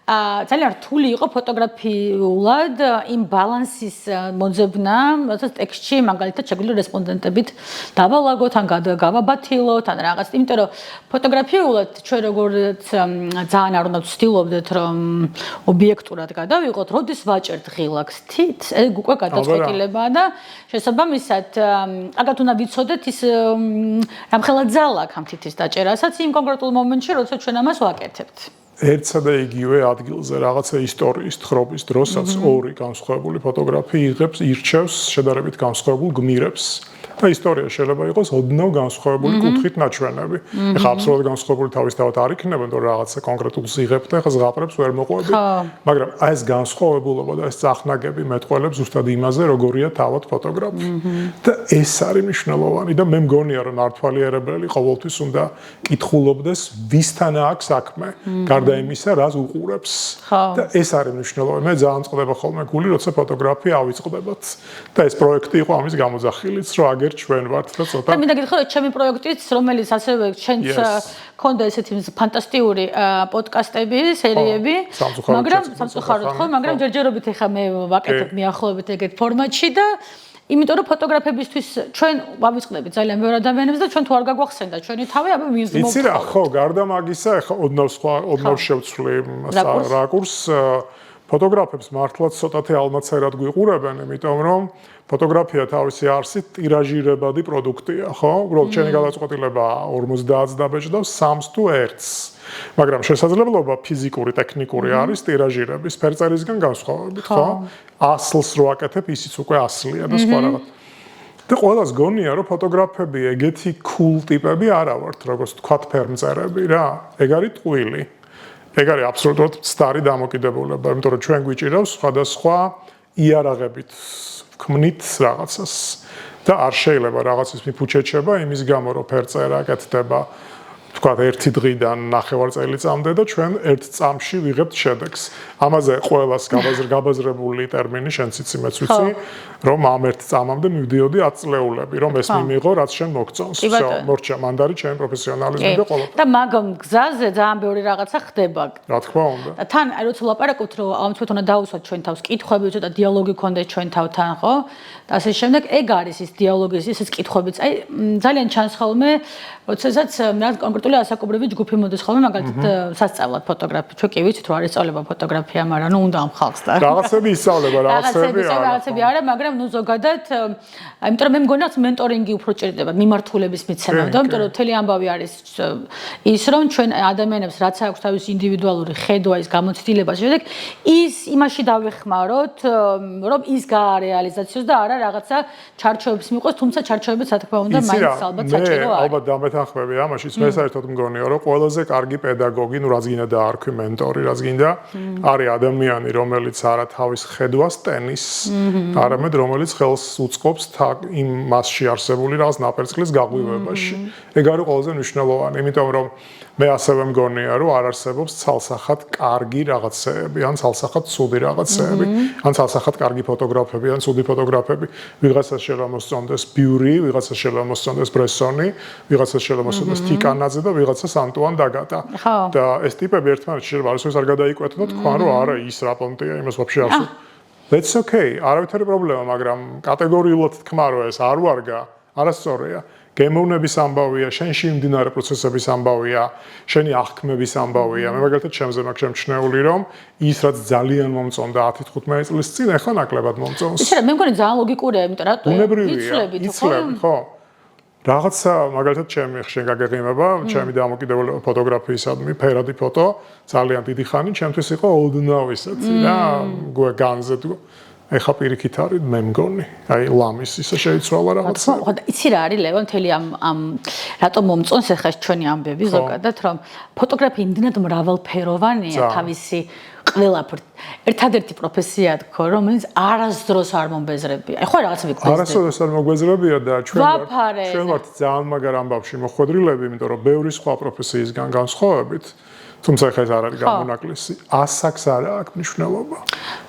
ძალიან რთული იყო ფოტოგრაფიულად იმ ბალანსის მოძებნა, როდესაც ტექსტში მაგალითად შეგვიძლია რესპონდენტებით დავალაგოთ, ან გავაბათილოთ, ან რაღაც, იმიტომ რომ ფოტოგრაფიულად ჩვენ როგორც ძალიან არ უნდა ვცდილობდეთ, რომ ობიექტურად გადავიღოთ, როდის ვაჭერთ ღილაკს თით, ეგ უკვე გადაწყვეტილებაა და შესაბამისად, აგათ უნდა ვიცოდეთ ის რამხელა ძალა აქვს ამ თითის დაჭერასაც იმ კონკრეტულ მომენტში, როდესაც ჩვენ ამას ვაკეთებთ. ერთსა და იგივე ადგილზე რაღაცა ისტორიის თხრობის დროსაც ორი განსხვავებული ფოტოგრაფი იღებს, ირჩევს შედარებით განსხვავებულ გმირებს. და ისტორია შეიძლება იყოს ოდნავ განსხვავებული კუთხით ნაჩვენები. ეხლა აბსოლუტურად განსხვავებული თავისთავად არ იქნება, იმიტომ რომ რაღაცა კონკრეტულს იღებთ და ეხლა ზღაპრებს ვერ მოყვებით. მაგრამ აი ეს განსხვავებულობა და ეს წახნაგები მეტყველებს ზუსტად იმაზე, როგორია თავად ფოტოგრაფი. და ეს არის მნიშვნელოვანი და მე მგონია, რომ მართვალიერებელი ყოველთვის უნდა კითხულობდეს, ვისთან აქვს საქმე, გარდა იმისა, რას უყურებს. და ეს არის მნიშვნელოვანი. მე ძალიან წყდება ხოლმე გული, როცა ფოტოგრაფია ავიწყდებათ. და ეს პროექტი იყო ამის გამოძახილიც, რომ აგერ ჩვენ ვართ და ცოტა. და მინდა გითხრათ, რომ ჩემი პროექტიც, რომელიც ასევე ჩვენც ქონდა ესეთი ფანტასტიკური პოდკასტები, სერიები, მაგრამ სამწუხაროდ ხო, მაგრამ ჯერჯერობით ეხა მე ვაკეთებ მიახლოებით ეგეთ ფორმატში და იმიტომ რომ ფოტოგრაფებისთვის ჩვენ ვავიწყდებით ძალიან ბევრ ადამიანებს და ჩვენ თუ არ გაგვახსენდა ჩვენი თავი, აბა მივზმოვთ. იცი რა, ხო, გარდა მაგისა, ეხა ოდნავ შევცვლი რაკურსს. ფოტოგრაფებს მართლაც ცოტათი ალმაცერად გვიყურებენ, იმიტომ რომ ფოტოგრაფია თავისი არსით ტირაჟირებადი პროდუქტია, ხო? უბრალოდ ჩემი გადაწყვეტილება 50 დაბეჭდავს 3-ს თუ 1-ს. მაგრამ შესაძლებლობა ფიზიკური, ტექნიკური არის ტირაჟირების ფერწერისგან განსხვავებით, ხო? 100-ს რო აკეთებ, ისიც უკვე 100-ია და სხვა რაღაც. და ყველას გონია, რომ ფოტოგრაფები ეგეთი cool ტიპები არა ვართ, როგორც თქვათ ფერმწერები რა. ეგ არის ტყუილი. ეგ არის აბსოლუტურად სტარი დამოკიდებულება, იმიტომ რომ ჩვენ გვიჭირავს სხვადასხვა იარაღებით ვქმნით რაღაცას და არ შეიძლება რაღაცის მიფუჩეჩება იმის გამო, რომ ფერწერა კეთდება თქვათ ერთი დღიდან 9 წელიწადამდე და ჩვენ ერთ წამში ვიღებთ შედეგს. ამაზე ყველას გაბაზრებული ტერმინი შენც იცი მეც ვიცი, რომ ამ ერთ წამამდე მივდიოდი 10 წლეულები, რომ ეს მიმიღო, რაც შენ მოგწონს. всё, მორჩა, მანდ არის ჩემი პროფესიონალიზმი და ყველაფერი. და მაგ გზაზე ძალიან ბევრი რაღაცა ხდება. რა თქმა უნდა. და თან აი როცა ლაპარაკობთ, რომ ამ თვითონ დაუსვათ ჩვენ თავს კითხვები, ცოტა დიალოგი გქონდეს ჩვენ თავთან, ხო? და ასე შემდეგ, ეგ არის ის დიალოგის, ეს კითხვებიც. აი ძალიან ჩანს ხოლმე, როდესაც მე კონკრეტული ასაკობრივი ჯგუფი მოდის ხოლმე, მაგალითად სასწავლად ფოტოგრაფი. ჩვენ კი ვიცით, რომ არის სწავლება ფოტოგრაფია, მაგრამ ნუ უნდა ამ ხალხს და რაღაცები ისწავლება, რაღაცები არა, მაგრამ ნუ ზოგადად, იმიტომ რომ მე მგონია მენტორინგი უფრო ჭირდება მიმართულების მიცემა და იმიტომ რომ მთელი ამბავი არის ის რომ ჩვენ ადამიანებს რაც აქვს თავის ინდივიდუალური ხედვა, ის გამოცდილება, შემდეგ ის იმაში დავეხმაროთ, რომ ის გაარეალიზაციოს და არა რაღაცა ჩარჩოებს მიყვეს, თუმცა ჩარჩოებიც რა თქმა უნდა მაინც ალბათ საჭირო არის. ალბათ დამეთანხმები ამაში, მე საერთოდ მგონია რომ ყველაზე კარგი პედაგოგი, ნუ რაც გინდა დაარქვი მენტორი, რაც გინდა, არის ადამიანი, რომელიც არა თავის ხედვას ტენის, არამედ რომელიც ხელს უწყობს იმ მასში არსებული რაღაც ნაპერწკლის გაღვივებაში. ეგ არის ყველაზე მნიშვნელოვანი, იმიტომ რომ მე ასევე მგონია, რომ არ არსებობს ცალსახად კარგი რაღაცეები, ან ცალსახად ცუდი რაღაცეები, ან ცალსახად კარგი ფოტოგრაფები, ან ცუდი ფოტოგრაფები. ვიღაცას შეიძლება მოსწონდეს ბიური, ვიღაცას შეიძლება მოსწონდეს ბრესონი, ვიღაცას შეიძლება მოსწონდეს ტიკანაძე და ვიღაცას ანტუან დაგატა. და ეს ტიპები ერთმანეთში შეიძლება არასოდეს არ გადაიკვეთონ და თქვან, რომ არა, ის რა პონტია, იმას ვაფშე არ ვსწავლობ. That's okay, არავითარი პრობლემა, მაგრამ კატეგორიულად თქვა, რომ ეს არ ვარგა, არასწორია. გემოვნების ამბავია, შენში მიმდინარე პროცესების ამბავია, შენი აღქმების ამბავია. მე მაგალითად ჩემზე მაქვს შემჩნეული, რომ ის რაც ძალიან მომწონდა 10-15 წლის წინ, ახლა ნაკლებად მომწონს. ისე რა, მე მგონი ძალიან ლოგიკურია, იმიტომ რომ იცლებით, ხო? რაღაცა მაგალითად ჩემი ხშენ გაგეღიმება, ჩემი დამოკიდებულება ფოტოგრაფიისადმი, ფერადი ფოტო, ძალიან დიდი ხანი ჩემთვის იყო ოდნავ ისეთი რა, განზე თუ ეხა პირიქით არის მე მგონი. აი ლამის ისე შეიცვალა რაღაცა. ხო, იცი რა არის ლევან მთელი ამ რატომ მომწონს ეხა ჩვენი ამბები ზოგადად, რომ ფოტოგრაფია იმდენად მრავალფეროვანია თავისი ყველაფერ. ერთადერთი პროფესია თქო, რომელიც არასდროს არ მომბეზრებია. ხო რაღაცები გვესდება. არასდროს არ მოგვეზრებია და ჩვენ ვართ ძალიან მაგარ ამბავში მოხვედრილები, იმიტომ რომ ბევრი სხვა პროფესიისგან განსხვავებით. თუმცა ხა ეს არ არის გამონაკლისი. ასაკს არ აქვს მნიშვნელობა.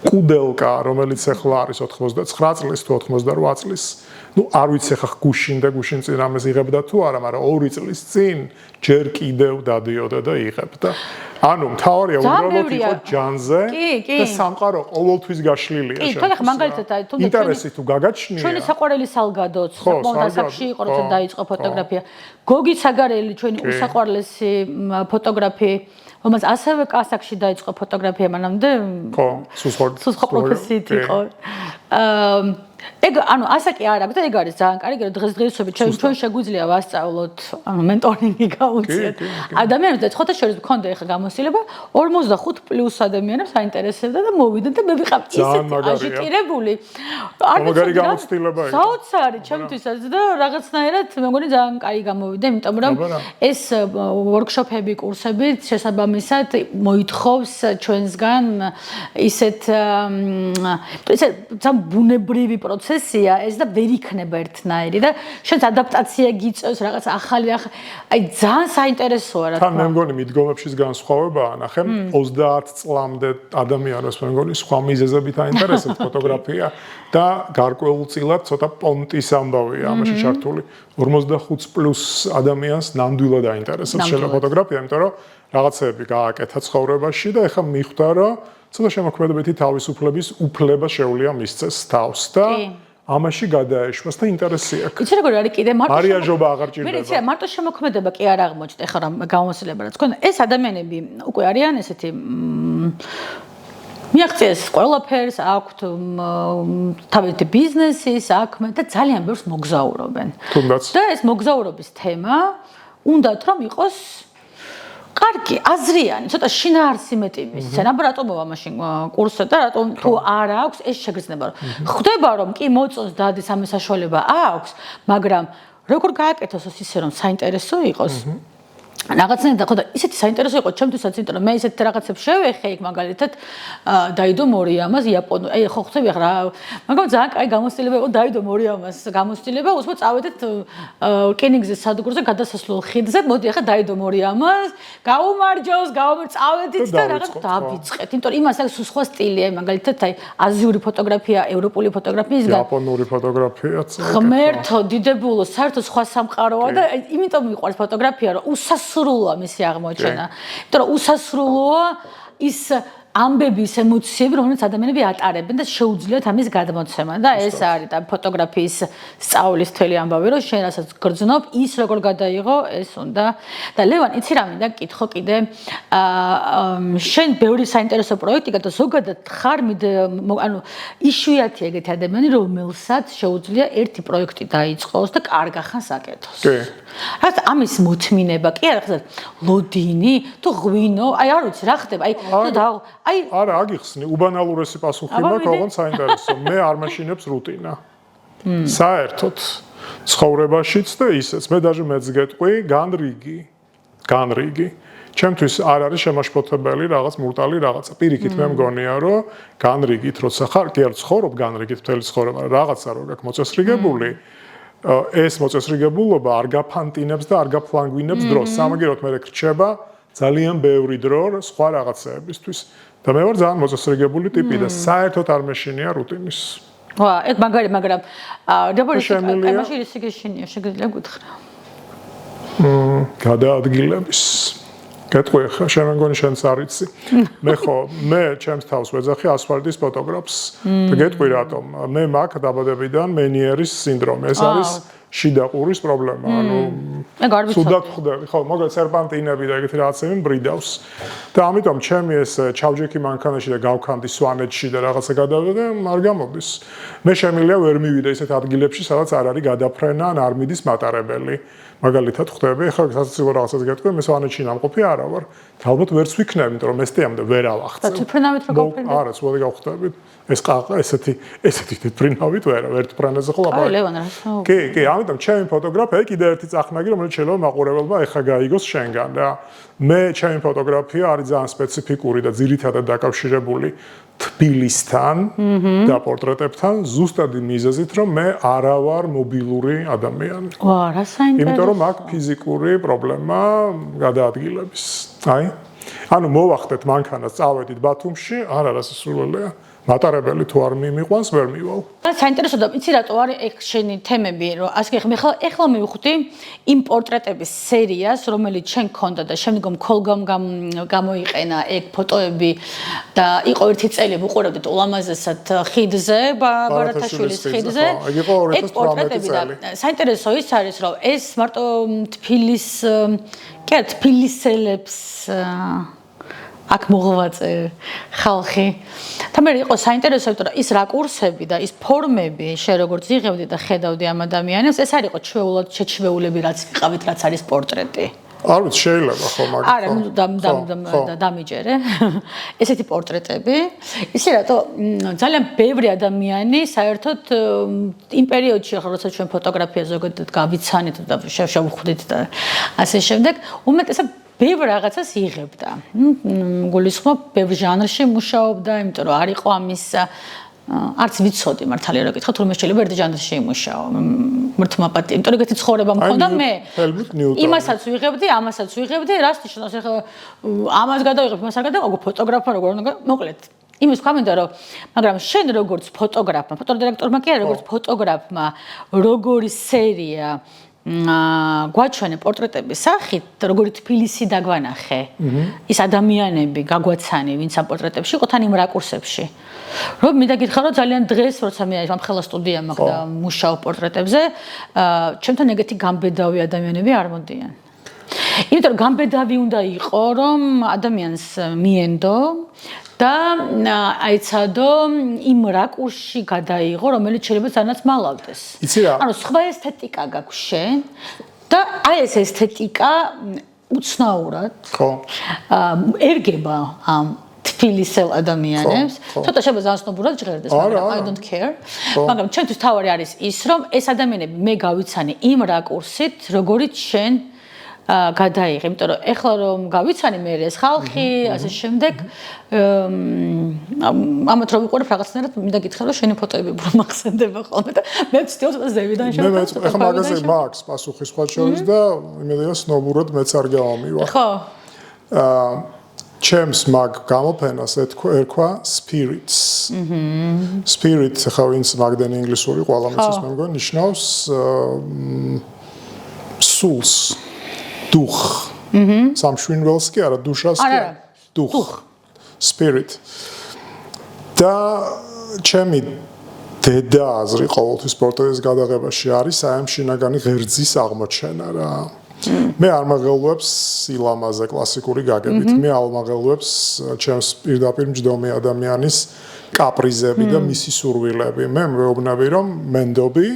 კუდელკა, რომელიც ახლა არის 89 წლის თუ 88 წლის, ну არ ვიცი ხა გუშინ წინ რამეს იღებდა თუ არა, მაგრამ 2 წლის წინ ჯერ კიდევ დადიოდა და იღებდა. ანუ მთავარია უბრალოდ იყო ჯანზე და სამყარო ყოველთვის გაშლილია შენ. კი, თქო, მაგალითად აი თუნდაც ინტერესი თუ გაგაჩნია. ჩვენი საყვარელი სალგადოც, მონასაკში იყო, როცა დაიწყო ფოტოგრაფია. გოგი ცაგარელი ჩვენი უსაყვარლესი ფოტოგრაფი, რომელიც ასევე კასაკში დაიწყო ფოტოგრაფია მანამდე. ხო, სუსხო პროფესიით იყო. ეგ ანუ ასაკი არ აქვს და ეგ არის ძალიან კარგი, რომ დღესდღეობით ჩვენ შეგვიძლია ვასწავლოთ, ანუ მენტორინგი გავუწიოთ. ადამიანებს და ცოტა შორის მქონდა ეხა გამოცდილება 45+ ადამიანებს აინტერესებდა და მოვიდნენ და მე ვიყავ ისეთი აჟიტირებული. მაგარი გამოცდილება იყო. საოცარი ჩემთვისაც და რაღაცნაირად მე მგონი ძალიან კარგი გამოვიდა, იმიტომ რომ ეს ვორქშოპები, კურსები შესაბამისად მოითხოვს ჩვენსგან ისეთ ძალიან ბუნებრივი პროცესია ეს და ვერ იქნება ერთნაირი და შენს ადაპტაცია გიწევს რაღაც ახალი აი ძალიან საინტერესოა რა თქმა უნდა. თან მე მგონი მიდგომებშიც განსხვავებაა ნახე 30 წლამდე ადამიანებს მე მგონი სხვა მიზეზებით აინტერესებს ფოტოგრაფია და გარკვეულწილად ცოტა პონტის ამბავია ამაში ჩართული 45+ ადამიანს ნამდვილად აინტერესებს შეიძლება ფოტოგრაფია, იმიტომ რომ რაღაცები გააკეთა ცხოვრებაში და ეხა მიხვდა რომ ცოტა შემოქმედებითი თავისუფლების უფლება შეუძლია მისცეს თავს და ამაში გადაეშვას და ინტერესი აქვს. იცი როგორ არის კიდე მარტო მარიაჟობა აღარ ჭირდება. მე იცი მარტო შემოქმედება კი არ აღმოჩნდა ეხლა რა გამოსილება რაც გქონდა. ეს ადამიანები უკვე არიან ესეთი მიაღწიეს ყველაფერს, აქვთ თავისი ბიზნესი, საქმე და ძალიან ბევრს მოგზაურობენ. თუნდაც. და ეს მოგზაურობის თემა უნდათ რომ იყოს კარგი, აზრიანი, ცოტა შინაარსი მეტი მისცენ. აბა რატომ მოვა მაშინ კურსზე და რატომ თუ არ აქვს ეს შეგრძნება რომ ხვდება რომ კი მოწონს დადის ამის საშუალება აქვს, მაგრამ როგორ გააკეთოს ისე რომ საინტერესო იყოს? რაღაცნაირად და ხო და ისეთი საინტერესო იყო ჩემთვისაც, იმიტომ რომ მე ისეთ რაღაცებს შევეხე იქ მაგალითად დაიდო მორიამას იაპონურ, აი ხო ხვდები ახლა მაგრამ ძალიან კაი გამოცდილება იყო დაიდო მორიამას გამოცდილება, უსმო წავედით რკინიგზის სადგურზე გადასასვლელ ხიდზე, მოდი ახლა დაიდო მორიამას გაუმარჯოს, წავედით და რაღაც დავიწყეთ, იმიტომ რომ იმას აქვს სხვა სტილია, მაგალითად აი აზიური ფოტოგრაფია, ევროპული ფოტოგრაფიისგან იაპონური ფოტოგრაფიაც ღმერთო, დიდებულო, საერთოდ სხვა სამყაროა და იმიტომ მიყვარს ფოტოგრაფია, რომ უსასრულოა მისი აღმოჩენა. იმიტომ რომ უსასრულოა ის ამბების ემოციები, რომელიც ადამიანები ატარებენ და შეუძლიათ ამის გადმოცემა და ეს არის და ფოტოგრაფიის სწავლის თელი ამბავი, რომ შენ რასაც გრძნობ, ის როგორ გადაიღო, ეს უნდა და ლევან, იცი რა მინდა გკითხო კიდე, შენ ბევრი საინტერესო პროექტი გადა ზოგადად ხარ ანუ იშვიათი ეგეთი ადამიანი, რომელსაც შეუძლია ერთი პროექტი დაიწყოს და კარგახანს აკეთოს. კი. რაც ამის მოთმინება კი არა ხსნა ლოდინი თუ ღვინო, აი არ ვიცი რა ხდება, აი არა, აგიხსნი, უბანალურესი პასუხი მაქვს, როგორ საინტერესო. მე არ მაშინებს რუტინა. საერთოდ ცხოვრებაშიც და ისეც. მე даже მეც გეტყვი, განრიგი. ჩემთვის არ არის შემაშფოთებელი რაღაც მურტალი რაღაცა. პირიქით მე მგონია, რომ განრიგით როცა ხარ, კი არ ცხოვრობ განრიგით მთელი ცხოვრება, რაღაცა რო გაქვს მოწესრიგებული. ეს მოწესრიგებულობა არ გაფანტინებს და არ გაფლანგვინებს დროს. სამაგიეროდ მე რჩება ძალიან ბევრი დრო სხვა რაღაცეებისთვის. და მე ვარ ძალიან მოწესრიგებული ტიპი და საერთოდ არ მეშინია რუტინის. ვა, ეგ მაგარი, მაგრამ მაშინ ისე გეშინია, შეგიძლია გითხრა. გადაადგილების. გეტყვი ხა, შენ მგონი შენც არ იცი. მე ჩემს თავს ვეძახი ასფალტის ფოტოგრაფს. და გეტყვი რატომ? მე მაქვს დაბადებიდან მენიერის სინდრომი. ეს არის შიდა ყურის პრობლემა. ანუ სუდად ხვდები, ხო, მაგრამ სერპანტინები და ეგეთი რაღაცები მბრიდავს. და ამიტომ ჩემი ეს ჩავჯექი მანქანაში და გავქანდი სვანეთში და რაღაცა გადავედა, არ გამოდის. მე შემიძლია ვერ მივიდე ისეთ ადგილებში, სადაც არ არის გადაფრენა ან არ მიდის მატარებელი. მაგალითად ხვდები, ხა სასაცილო რაღაცას გეტყვი, მე სვანეთში ნამყოფი არა ვარ. და ალბათ ვერც ვიქნები, იმიტომ რომ ესტიამდე ვერ ავახცე. და თვითფრენავით რო გავფრენდი? არა, სულ გავხვდები. ეს ყაყა ესეთი თვითფრენავით ვერა, ერთ ფრენაზე ხო ლაპარაკი. აი, ლევან რა. კი, ამიტომ ჩემი ფოტოგრაფია იგი და ერთი წახნაგი, რომელიც შეიძლება მაყურებელმა ეხა გაიგოს შენგან და მე ჩემი ფოტოგრაფია არის ძალიან სპეციფიკური და ძირითადად დაკავშირებული თბილისთან და პორტრეტებთან, ზუსტად იმ მიზეზით, რომ მე არა ვარ მობილური ადამიანი. ვა, რა საინტერესო. იმიტომ რომ აქვს ფიზიკური პრობლემა გადაადგილების. ანუ მოვახდეთ მანქანას, წავედით ბათუმში, არა რასასრულელია. მატარებელი თუ არ მიმიყვანს, ვერ მივალ. საინტერესო და იცი რატო არის ეგ შენი თემები, რომ ასე ეხლა მივხვდი იმ პორტრეტების სერიას, რომელიც შენ გქონდა და შემდგომ ქოლგამ გამოიყენა ეგ ფოტოები და იყო ერთი წელი ვუყურებდით ულამაზესად ხიდზე, ბარათაშვილის ხიდზე. ეგ პორტრეტები და საინტერესო ის არის, რომ ეს მარტო თბილისელებს აქ მოღვაწე ხალხი. თამერი იყო საინტერესო, იმიტომ რომ ის რაკურსები და ის ფორმები, შენ როგორც იღებდი და ხედავდი ამ ადამიანებს, ეს არ იყო ჩვეულად შეჩვეულები, რაც ვიყავით, რაც არის პორტრეტი. არ ვიცი, შეიძლება ხო, მაგრამ არა, დამიჯერე. ესეთი პორტრეტები. ისი რატო ძალიან ბევრი ადამიანი საერთოდ იმ პერიოდში, როცა ჩვენ ფოტოგრაფია ზოგადად გავიცანით და შევხვდით და ასე შემდეგ, უმეტესად ბევრ რაღაცას იღებდა. გულისხმობ, ბევრ ჟანრში მუშაობდა, იმიტომ რომ არ იყო ამის არც ვიცოდი მართალი რა გითხრათ, თუმცა შეიძლება ერთ ჟანრში იმუშაო. მართლა პატი, იმიტომ რომ ეგეთი ცხოვრება მქონდა მე. იმასაც ვიღებდი, ამასაც ვიღებდი, რას ნიშნავს ახლა ამას გადავიღებ, იმას არ გადავიღებ, ფოტოგრაფია როგორ უნდა მოკლედ. იმის თქვა მინდა რომ მაგრამ შენ როგორც ფოტოგრაფმა, ფოტოდირექტორმა კი არა, როგორც ფოტოგრაფმა, როგორი სერია გვაჩვენე პორტრეტების სახით, როგორი თბილისი დაგვანახე. ის ადამიანები გაგვაცანი, ვინც ამ პორტრეტებში იყო თან იმ რაკურსებში. რომ მინდა გითხრა, რომ ძალიან დღეს, როცა მე ამ ხელა სტუდია მაქვს და მუშაობ პორტრეტებზე, ჩემთან ეგეთი გამბედავი ადამიანები არ მოდიან. იმიტომ რომ გამბედავი უნდა იყო, რომ ადამიანს მიენდო და აიცადო იმ რაკურსში გადაიღო, რომელიც შეიძლება თანაც მალავდეს. იცი რა? ანუ სხვა ესთეტიკა გაქვს შენ და აი ეს ესთეტიკა უცნაურად ხო. ერგება ამ თბილისელ ადამიანებს. ცოტა შეიძლება ზანსნობურად ჟღერდეს, მაგრამ I don't care. მაგრამ ჩვენთვის თავარი არის ის, რომ ეს ადამიანები მე გავიცანი იმ რაკურსით, როგორიც შენ გადაიღე, იმიტომ რომ ეხლა რომ გავიცანი მე ეს ხალხი, ასე შემდეგ, ამათ რომ ვიყურებ რაღაცნაირად მინდა გითხრა რომ შენი ფოტოები უფრო მახსენდება ხოლმე და მე ვცდილობ ცოტა ზევიდან მე ეხლა მაგაზე მაქვს პასუხი სხვა შორის და იმედია სნობურად მეც არ გავამივარ. ხო. ჩემს მაგ გამოფენას ერქვა spirits. Spirit ხა ვინც მაგდენი ინგლისური ყველა მის მე მგონი ნიშნავს სულს. Дух. სამშვენველს კი არა, დუშას კი არა. Дух. Spirit. და ჩემი დედა აზრი ყოველთვის პორტრეტის გადაღებაში არის აი ამ შინაგანი ღერძის აღმოჩენა რა. მე არ მაღელვებს სილამაზე კლასიკური გაგებით. მე არ მაღელვებს ჩემს პირდაპირ მჯდომი ადამიანის კაპრიზები და მისი სურვილები. მე მეუბნები რომ მენდობი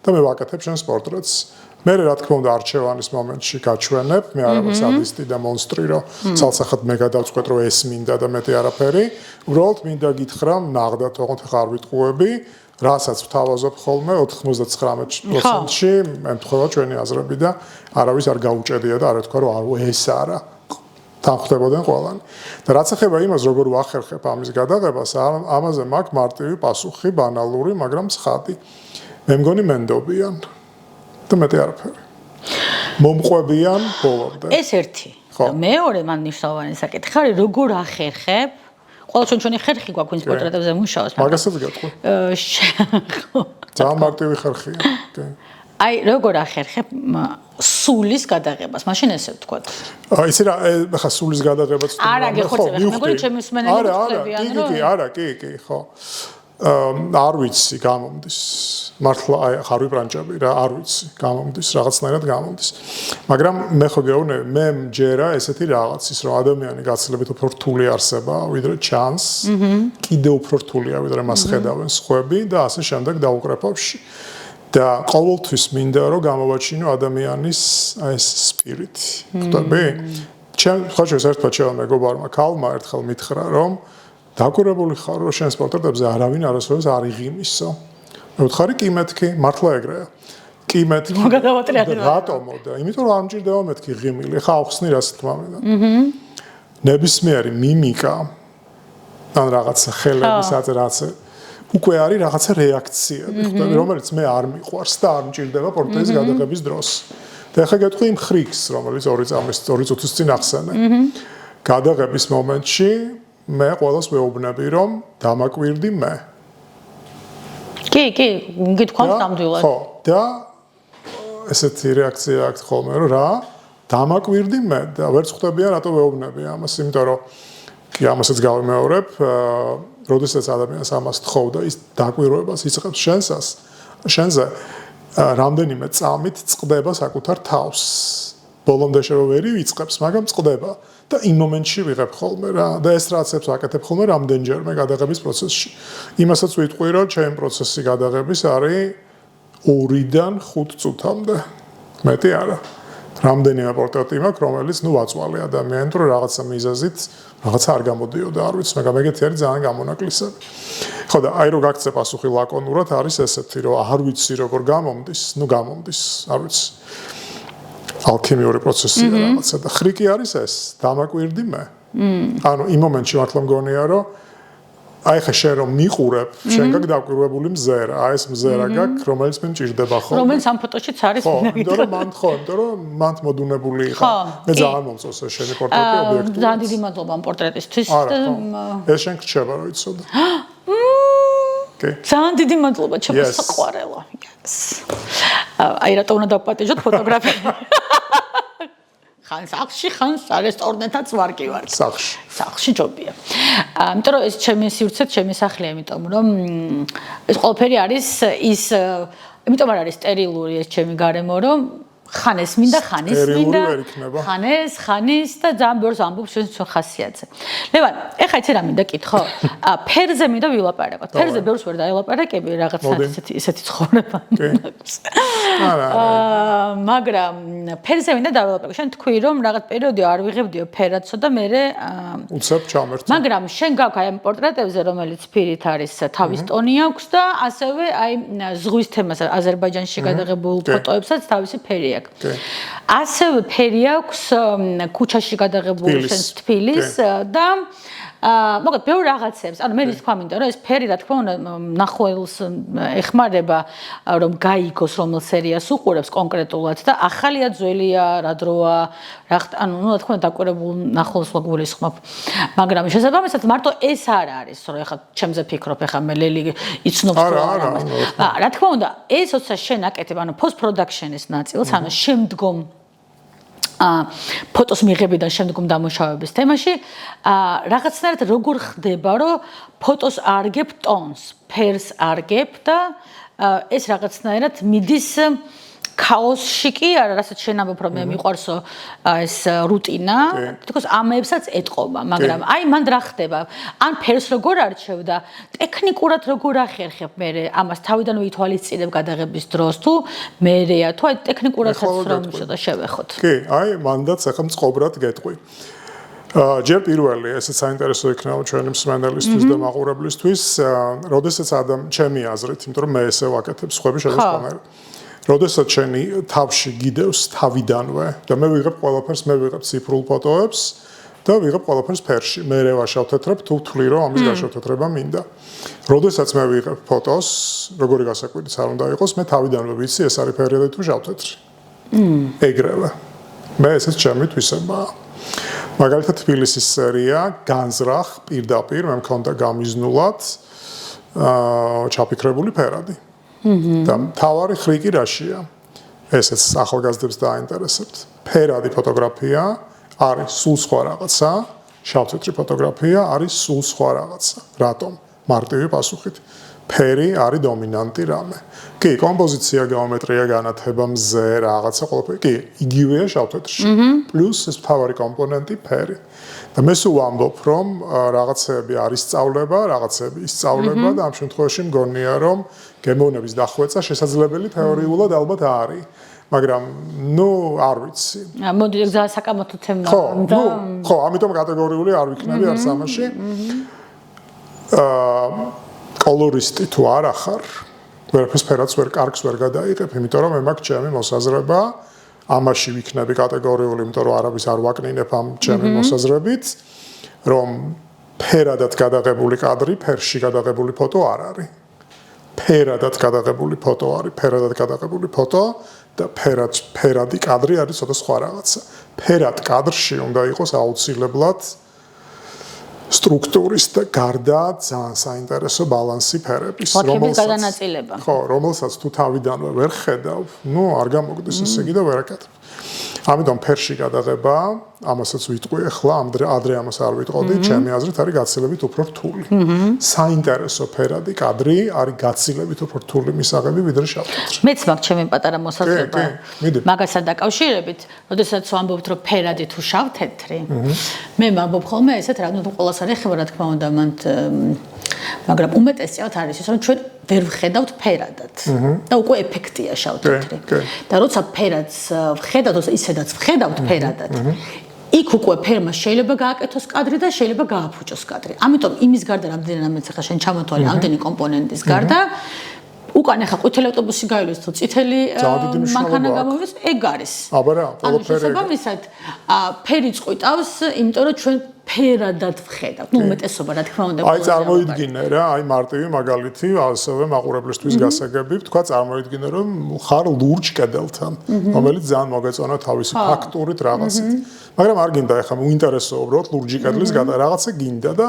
და მე ვაკეთებ შენს პორტრეტს. მე რა თქმა უნდა არჩევანის მომენტში გაჩვენებ, მე არ ვარ სადისტი და მონსტრი, რომ ცალსახად მე გადავწყვეტ რომ ეს მინდა და მეტი არაფერი. უბრალოდ მინდა გითხრა, ნაღდათ ოღონდ ხარ ვიტყუები, რასაც ვთავაზობ ხოლმე 99%-ში ემთხვევა ჩვენი აზრები და არავის არ გაუჭედია და არ ეთქვა რომ ეს არა. თანხმდებოდნენ ყველანი. და რაც ეხება იმას, როგორ ვახერხებ ამის გადაღებას, ამაზე მაქვს მარტივი პასუხი, ბანალური, მაგრამ ცხადი. მე მგონი მენდობიან. და მეტი არაფერი. მომყვებიან ბოლომდე. ეს ერთი. მეორე მან მნიშვნელოვანი საკითხი არის, როგორ ახერხებ? ყველა ჩვენი ხერხი გვაქვს ვინც პორტრეტებზე მუშაობს. მაგასაც გეტყვი. ძალიან მარტივი ხერხია. აი, როგორ ახერხებ სულის გადაღებას? მაშინ ესე ვთქვათ. იცი რა, ხა სულის გადაღებაც თუ არა, გეხოცებ, მეგონი ჩემი მსმენელი გწდებიან, რომ არა, კი, ხო. არ ვიცი გამომდის. მართლა აი ხარ ვიბრანჭები რა, არ ვიცი, გამომდის, რაღაცნაირად გამომდის. მაგრამ მე ხო გეუბნები, მე მჯერა ესეთი რაღაცის, რომ ადამიანი გაცილებით უფრო რთული არსება, ვიდრე ჩანს, კიდევ უფრო რთულია, ვიდრე მას ხედავენ სხვები და ასე შემდეგ დაუკრეფავში. და ყოველთვის მინდა რომ გამოვაჩინო ადამიანის აი ეს სპირიტი. ხვდები? ჩემ ხოჭოს ერთად ჩემ მეგობარმა ქალმა ერთხელ მითხრა რომ დაკვირვებული ხარ რომ შენს პორტრეტებზე არავინ არასოდეს არ იღიმისო. მე ვთხარი კი მეთქი, მართლა ეგრეა. კი მეთქი. რატომო და იმიტომ რომ არ მჭირდება მეთქი ღიმილი, ხა ახსნი რას თქმა მინდა. ნებისმიერი მიმიკა ან რაღაცა ხელების აწრაცე უკვე არის რაღაცა რეაქციები, ხვდები, რომელიც მე არ მიყვარს და არ მჭირდება პორტრეტის გადაღების დროს. და ახლა გეტყვი იმ ხრიქს, რომელიც 2 წუთის წინ ახსენე. გადაღების მომენტში მე ყველას ვეუბნები რომ დამაკვირდი მე. კი, გითხოვთ ნამდვილად. ხო, და ესეთი რეაქცია აქვს ხოლმე რომ რა, დამაკვირდი მე და ვერც ხვდებიან რატო ვეუბნები ამას, იმიტომ რომ კი ამასაც გავიმეორებ, როდესაც ადამიანს ამას თხოვ და ის დაკვირვებას იწყებს შენზე რამდენიმე წამით წყდება საკუთარ თავს. ბოლომდე შე რო ვერ იწყებს, მაგრამ წყდება. და იმ მომენტში ვიღებ ხოლმე რა და ეს რაღაცებს ვაკეთებ ხოლმე რამდენჯერმე გადაღების პროცესში. იმასაც ვიტყვი რომ ჩემი პროცესი გადაღების არის 2-დან 5 წუთამდე. მეტი არა. რამდენიმე პორტრეტი მაქვს, რომელიც ვაწვალე ადამიანს, რომ რაღაცა მიზეზით რაღაცა არ გამოდიოდა, არ ვიცი, მაგრამ ეგეთი არის ძალიან გამონაკლისები. ხო და აი რო გაგცე პასუხი ლაკონურად არის ესეთი, რომ არ ვიცი როგორ გამომდის, გამომდის, არ ვიცი. ალქიმიური პროცესია რაღაცა და ხრიკი არის ეს, დამაკვირდი მე. ანუ იმ მომენტში მართლა მგონია რომ აი ხა შენ რომ მიყურებ, შენ გაგ დაკვირვებული მზერა, აი ეს მზერა გაგ, რომელიც მე მჭირდება ხო? რომელიც ამ ფოტოშიც არის იმიტომ რომ მანდ მოდუნებული იყო. მე ძალიან მომწონს ეს შენი პორტრეტი ობიექტური. ძალიან დიდი მადლობა ამ პორტრეტისთვის და ეს შენ გრჩება რომ იცოდე. ძალიან დიდი მადლობა ჩემო საყვარელო. აი რატო უნდა დავპატიჟოთ ფოტოგრაფია? ხან სახში, ხან რესტორნეთაც ვარ კი ვარ. სახში ჯობია. იმიტომ რომ ეს ჩემი სივრცე, ჩემი სახლია, იმიტომ რომ ეს ყველაფერი არის ის, იმიტომ არ არის სტერილური ეს ჩემი გარემო, რომ ხანეს მინდა, ხანის მინდა, ვერ იქნება. ხანის და ძალიან ბევრს ამბობს ჩვენს ხასიათზე. ლევან, ეხლა იცი რა მინდა კითხო? ფერზე მინდა ვილაპარაკოთ. ფერზე ბევრს ვერ დაელაპარაკები, რაღაცა ისეთი ცხოვრება. მაგრამ ფერზე მინდა დაველაპარაკო. შენ თქვი რომ რაღაც პერიოდი არ ვიღებდიო ფერაცო და მე უცებ ჩამერთი. მაგრამ შენ გაქვს აი ამ პორტრეტებზე, რომელიც ფირით არის თავის ტონი აქვს და ასევე აი ზღვის თემას აზერბაიჯანში გადაღებულ ფოტოებსაც თავისი ფერი აქვს. ასევე ფერი აქვს ქუჩაში გადაღებულ შენს თბილის და მოკლედ ბევრ რაღაცებს. ანუ მე ის თქვა მინდა რომ ეს ფერი რა თქმა უნდა ნახველს ეხმარება რომ გაიგოს რომელ სერიას უყურებს კონკრეტულად და ახალია ძველია რა დროა რა ანუ რა თქმა უნდა დაკვირებულ ნახველს ვაგულისხმობ. მაგრამ შესაბამისად მარტო ეს არ არის რომ ეხლა ჩემზე ფიქრობ ეხლა მე ლელი იცნობს პროგრამას. რა თქმა უნდა ეს როცა შენ აკეთებ ანუ post production-ის ნაწილს ანუ შემდგომ ფოტოს მიღებიდან შემდგომ დამუშავების თემაში რაღაცნაირად როგორ ხდება რომ ფოტოს არგებ ტონს, ფერს არგებ და ეს რაღაცნაირად მიდის ქაოსში კი არა, რასაც შენ ამბობ რომ მე მიყვარსო ეს რუტინა, თქოს ამებსაც ეტყობა, მაგრამ აი მან რა ხდება? ან ფერს როგორ არჩევ და ტექნიკურად როგორ ახერხებ მე ამას თავიდანვე ითვალისწინებ გადაღების დროს თუ მერეა თუ აი ტექნიკურადაც რომ ცოტა შევეხოთ. კი, აი მანდაც ახლა მწყობრად გეტყვი. ჯერ პირველი ესეც საინტერესო იქნება ჩვენი მსმენელისთვის და მაყურებლისთვის, როდესაც ჩემი აზრით, იმიტომ რომ მე ესე ვაკეთებ, სხვები შეიძლება როდესაც შენი თავში გიდევს თავიდანვე და მე ვიღებ ყველაფერს, მე ვიღებ ციფრულ ფოტოებს და ვიღებ ყველაფერს ფერში. მე ვაშავთეთრებ თუ ვთვლი რომ ამის გაშავთეთრება მინდა. როდესაც მე ვიღებ ფოტოს, როგორი გასაკვირიც არ უნდა იყოს, მე თავიდანვე ვიცი ეს არის ფერადი თუ შავთეთრი. ეგრევე. მე ესეც ჩემი თვისებაა. მაგალითად თბილისის სერია განზრახ პირდაპირ მე მქონდა გამიზნულად ჩაფიქრებული ფერადი. და თავარი ხრიკი რაშია? ესეც ახალგაზრდებს დაინტერესებთ. ფერადი ფოტოგრაფია არის სულ სხვა რაღაცა, შავთეთრი ფოტოგრაფია არის სულ სხვა რაღაცა. რატომ? მარტივი პასუხით. ფერი არის დომინანტი რამე. კი, კომპოზიცია, გეომეტრია, განათება, მზე, რაღაცა ყველაფერი. კი, იგივეა შავთეთრში. პლუს ეს მთავარი კომპონენტი ფერი. და მე სულ ვამბობ, რომ რაღაცები არის სწავლება, რაღაცები ისწავლება და ამ შემთხვევაში მგონია, რომ გემოვნების დახვეწა შესაძლებელი თეორიულად ალბათ არის. მაგრამ ნუ არ ვიცი. მოდი ძალიან საკამათო თემა და ხო, ამიტომ კატეგორიული არ ვიქნები არც ამაში. კოლორისტი თუ არ ახარ, ვერაფერს ფერადს ვერ კარგს ვერ გადაიღებ, იმიტომ რომ მე მაქვს ჩემი მოსაზრება, ამაში ვიქნები კატეგორიული, იმიტომ რომ არავის არ ვაკნინებ ამ ჩემი მოსაზრებით, რომ ფერადად გადაღებული კადრი, ფერში გადაღებული ფოტო არ არის. ფერადად გადაღებული ფოტო არის, ფერადად გადაღებული ფოტო და ფერადი კადრი არის ცოტა სხვა რაღაცა. ფერად კადრში უნდა იყოს აუცილებლად სტრუქტურის და გარდა ძალიან საინტერესო ბალანსი ფერების, რომელსაც თუ თავიდანვე ვერ ხედავ, ნუ არ გამოგდის ესე იგი და ვერ აკეთებ. ამიტომ ფერში გადაღება, ამასაც ვიტყვი ახლა, ადრე ამას არ ვიტყოდი, ჩემი აზრით არის გაცილებით უფრო რთული. საინტერესო ფერადი კადრი არის გაცილებით უფრო რთული მისაღები ვიდრე შავთეთრი. მეც მაქვს ჩემი პატარა მოსაზრება. მაგასთან დაკავშირებით, როდესაც ვამბობთ რომ ფერადი თუ შავთეთრი, მე ვამბობ ხოლმე ესეთ რა თქმა უნდა ყველას არ ეხება რა თქმა უნდა მანდ მაგრამ უმეტესად არის ის რომ ჩვენ ვერ ვხედავთ ფერადად და უკვე ეფექტია შავთეთრი. და როცა ფერადს ვხედავთ, ისედაც ვხედავთ ფერადად. იქ უკვე ფერმა შეიძლება გააკეთოს კადრი და შეიძლება გააფუჭოს კადრი. ამიტომ იმის გარდა რამდენადაც ახლა შენ ჩამოთვალე ამდენი კომპონენტის გარდა უკან ახლა ყვითელი ავტობუსი გაივლეს თუ წითელი მანქანა გამოვიდეს, ეგ არის. აბა რა, ყველაფერი. შესაბამისად, ფერი წყვიტავს, იმიტომ რომ ჩვენ ფერადად ვხედავთ. ნუ უმეტესობა რა თქმა უნდა. აი წარმოიდგინე რა, აი მარტივი მაგალითი, ასევე მაყურებლისთვის გასაგები, თქვა წარმოიდგინე რომ ხარ ლურჯ კედელთან, რომელიც ძალიან მოგეწონა თავისი ფაქტურით რაღაცით. მაგრამ არ გინდა ახლა უინტერესობროთ ლურჯი კედლის რაღაცა გინდა და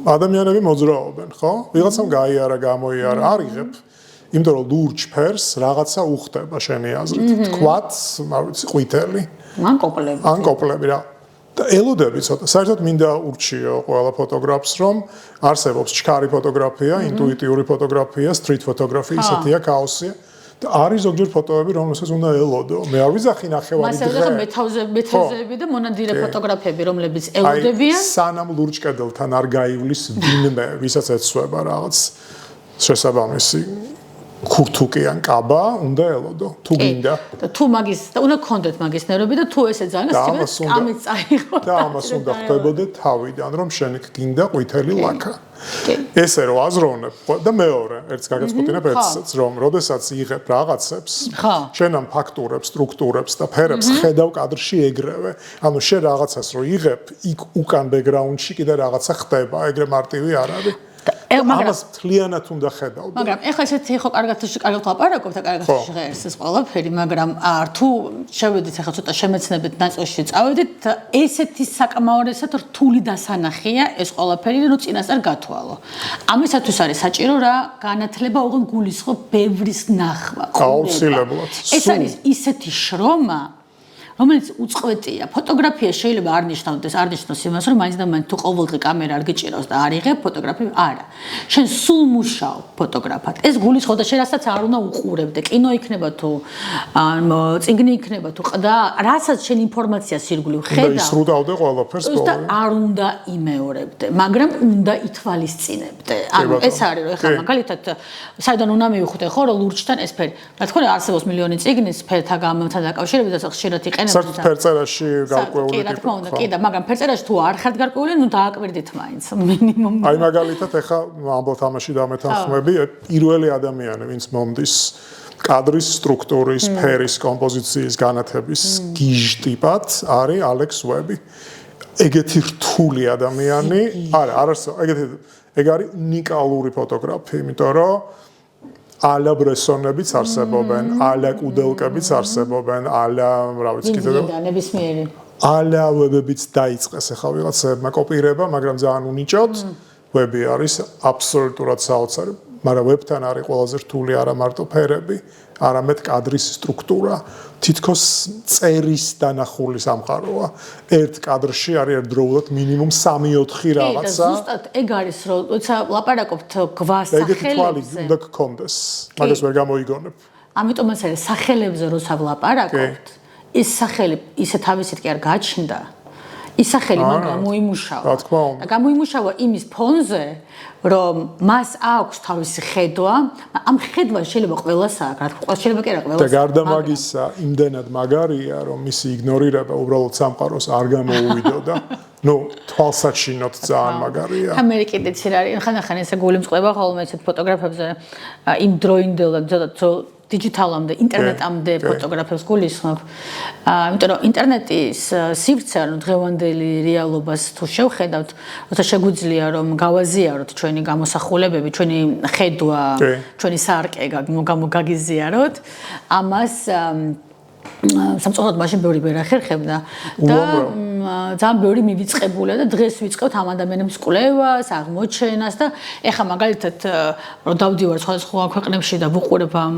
ადამიანები მოძრაობენ, ხო? ვიღაცამ გაიარა, გამოიარა, არ იღებ. იმიტომ რომ ლურჯ ფერს რაღაცა უხდება შენი აზრით. თქვათ, არ ვიცი, ყვითელი. ან კოპლები რა. და ელოდები ცოტა. საერთოდ მინდა ურჩიო ყველა ფოტოგრაფს, რომ არსებობს ჩქარი ფოტოგრაფია, ინტუიტიური ფოტოგრაფია, სტრიტ ფოტოგრაფია, ისეთია ქაოსი. არის ზოგჯერ ფოტოები, რომელსაც უნდა ელოდო. მე არ ვიზახი ნახევარი დღე. მასე მეთავზეები და მონადირე ფოტოგრაფები, რომლებიც ელოდებიან. სანამ ლურჯ კედელთან არ გაივლის ვინმე, ვისაც ეცვება რაღაც შესაბამისი ქურთუკიან კაბა, უნდა ელოდო. თუ გინდა. და თუ მაგის და უნდა გქონდეთ მაგის ნერვები და თუ ესე ძალიან სკამით წაიღო. და ამას უნდა ხდებოდეთ თავიდან, რომ შენ გინდა ყვითელი ლაქა. ესე რომ აზროვნებ და მეორე ერთს გაგაცნობინებ ერთსაც რომ როდესაც იღებ რაღაცებს შენ ამ ფაქტურებს, სტრუქტურებს და ფერებს ხედავ კადრში ეგრევე. ანუ შენ რაღაცას რო იღებ, იქ უკან ბექგრაუნდში კიდე რაღაცა ხდება, ეგრე მარტივი არ არის. ამას მთლიანად უნდა ხედავდე. მაგრამ ეხლა ესეთი ხო კარგად ლაპარაკობ და კარგად ჟღერს ეს ყველაფერი, მაგრამ თუ შევედით ეხლა ცოტა შემეცნებით ნაწილში წავედით, ესეთი საკმაოდ რთული დასანახია ეს ყველაფერი, რომ წინასწარ გათვალო. ამისათვის არის საჭირო რა განათლება, ოღონდ გულისხმობ ბევრის ნახვა. აუცილებლად. ეს არის ისეთი შრომა, რომელიც უწყვეტია. ფოტოგრაფია შეიძლება არ ნიშნავდეს იმას, რომ მაინც და მაინც თუ ყოველდღე კამერა არ გიჭირავს და არ იღებ ფოტოგრაფია, არა. შენ სულ მუშაობ ფოტოგრაფად. ეს გულისხმობდა შენ რასაც არ უნდა უყურებდე. კინო იქნება თუ წიგნი იქნება თუ და რასაც შენ ინფორმაციას ირგვლივ ხედავ. და ისრუდავდე ყველაფერს და არ უნდა იმეორებდე, მაგრამ უნდა ითვალისწინებდე. ანუ ეს არის რომ ეხლა მაგალითად საიდან უნდა მივხვდე ხო რომ ლურჯთან ეს ფერი. რა თქმა უნდა არსებობს მილიონი წიგნის ფერთა გამომთან დაკავშირებით და ხშირად იყენებენ საერთოდ ფერწერაში გარკვეული კი, რა თქმა უნდა, კი და მაგრამ ფერწერაში თუ არ ხართ გარკვეული, ნუ დააკვირდით მაინც მინიმუმ. აი მაგალითად ეხა ამბობთ ამაში დამეთანხმები, პირველი ადამიანი, ვინც მომდის კადრის სტრუქტურის, ფერის, კომპოზიციის განათების გიჟტიპად, არის ალექს ვები. ეგეთი რთული ადამიანი, ეგ არის უნიკალური ფოტოგრაფი, იმიტომ რომ ალა ბრესონებიც არსებობენ, ალა კუდელკებიც არსებობენ, ალა, რა ვიცი, კიდევ ნებისმიერი. ალა ვებებიც დაიწყეს ახლა ვიღაცებმა კოპირება, მაგრამ ძალიან უნიჭოდ. ვები არის აბსოლუტურად საოცარი, მაგრამ ვებთან არის ყველაზე რთული არა მარტო ფერები, არამედ კადრის სტრუქტურა. თითქოს წერის დანახული სამყაროა. ერთ კადრში არის ერთდროულად მინიმუმ 3-4 რაღაცა. და ზუსტად ეგ არის, რომ როცა ლაპარაკობთ გვას სახელებზე. ეგეთი თვალი უნდა გქონდეს. მაგას ვერ გამოიგონებ. ამიტომაც არის სახელებზე როცა ვლაპარაკობთ, ის სახელი ისე თავისით კი არ გაჩნდა. ის სახელი მან გამოიმუშავა. რა თქმა უნდა. და გამოიმუშავა იმის ფონზე, რომ მას აქვს თავისი ხედვა, ამ ხედვას შეიძლება ყველას აქვს, რა თქმა უნდა, შეიძლება კი არა ყველას. და გარდა მაგისა, იმდენად მაგარია, რომ მისი იგნორირება უბრალოდ სამყაროს არ გამოუვიდოდა. ნუ თვალსაჩინოდ ძალიან მაგარია. ამერი კიდეც არის, ხან-ხან ესე გული მწყდება ხოლმე ესეთ ფოტოგრაფებზე იმ დროინდელად დიჯიტალამდე, ინტერნეტამდე ფოტოგრაფებს გულისხმობ. იმიტომ რომ ინტერნეტის სივრცე, ანუ დღევანდელი რეალობას თუ შევხედავთ, როცა შეგვიძლია რომ გავაზიაროთ ჩვენი გამოსახულებები, ჩვენი ხედვა, ჩვენი სარკე გაგიზიაროთ, ამას სამწუხაროდ მაშინ ბევრი ვერ ახერხებდა და ძალიან ბევრი მივიწყებულა და დღეს ვიწყებთ ამ ადამიანების კვლევას, აღმოჩენას და ეხლა მაგალითად რომ დავდივარ სხვადასხვა ქვეყნებში და ვუყურებ ამ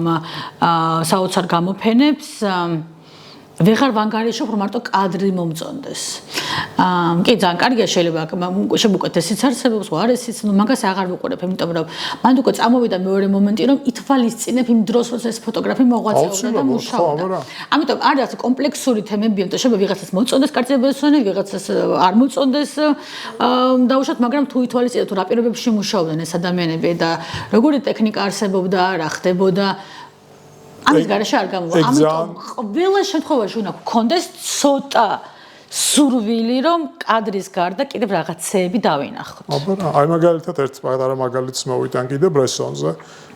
საოცარ გამოფენებს ვეღარ ვანგარიშობ რომ მარტო კადრი მომწონდეს. კი ძალიან კარგია შეიძლება შევუკეთ ესიც არსებობს, არ ესიც, ნუ მაგას აღარ ვუყურებ, იმიტომ რომ მანდ უკვე წამოვიდა მეორე მომენტი რომ ითვალისწინებ იმ დროს როცა ეს ფოტოგრაფი მოღვაწეობდა და მუშაობდა. ამიტომ არის კომპლექსური თემები, იმიტომ შეიძლება ვიღაცას მოწონდეს კარტებსონი, ვიღაცას არ მოწონდეს დაუშვათ, მაგრამ თუ ითვალისწინებთ თუ რა პირობებში მუშაობდნენ ეს ადამიანები და როგორი ტექნიკა არსებობდა, რა ხდებოდა ამის გარეშე არ გამოვა. ამიტომ ყველა შემთხვევაში უნდა გქონდეს ცოტა სურვილი, რომ კადრის გარდა კიდევ რაღაცეები დავინახოთ. აბა, აი მაგალითად ერთ პატარა მაგალითს მოვიტან კიდე ბრესონზე.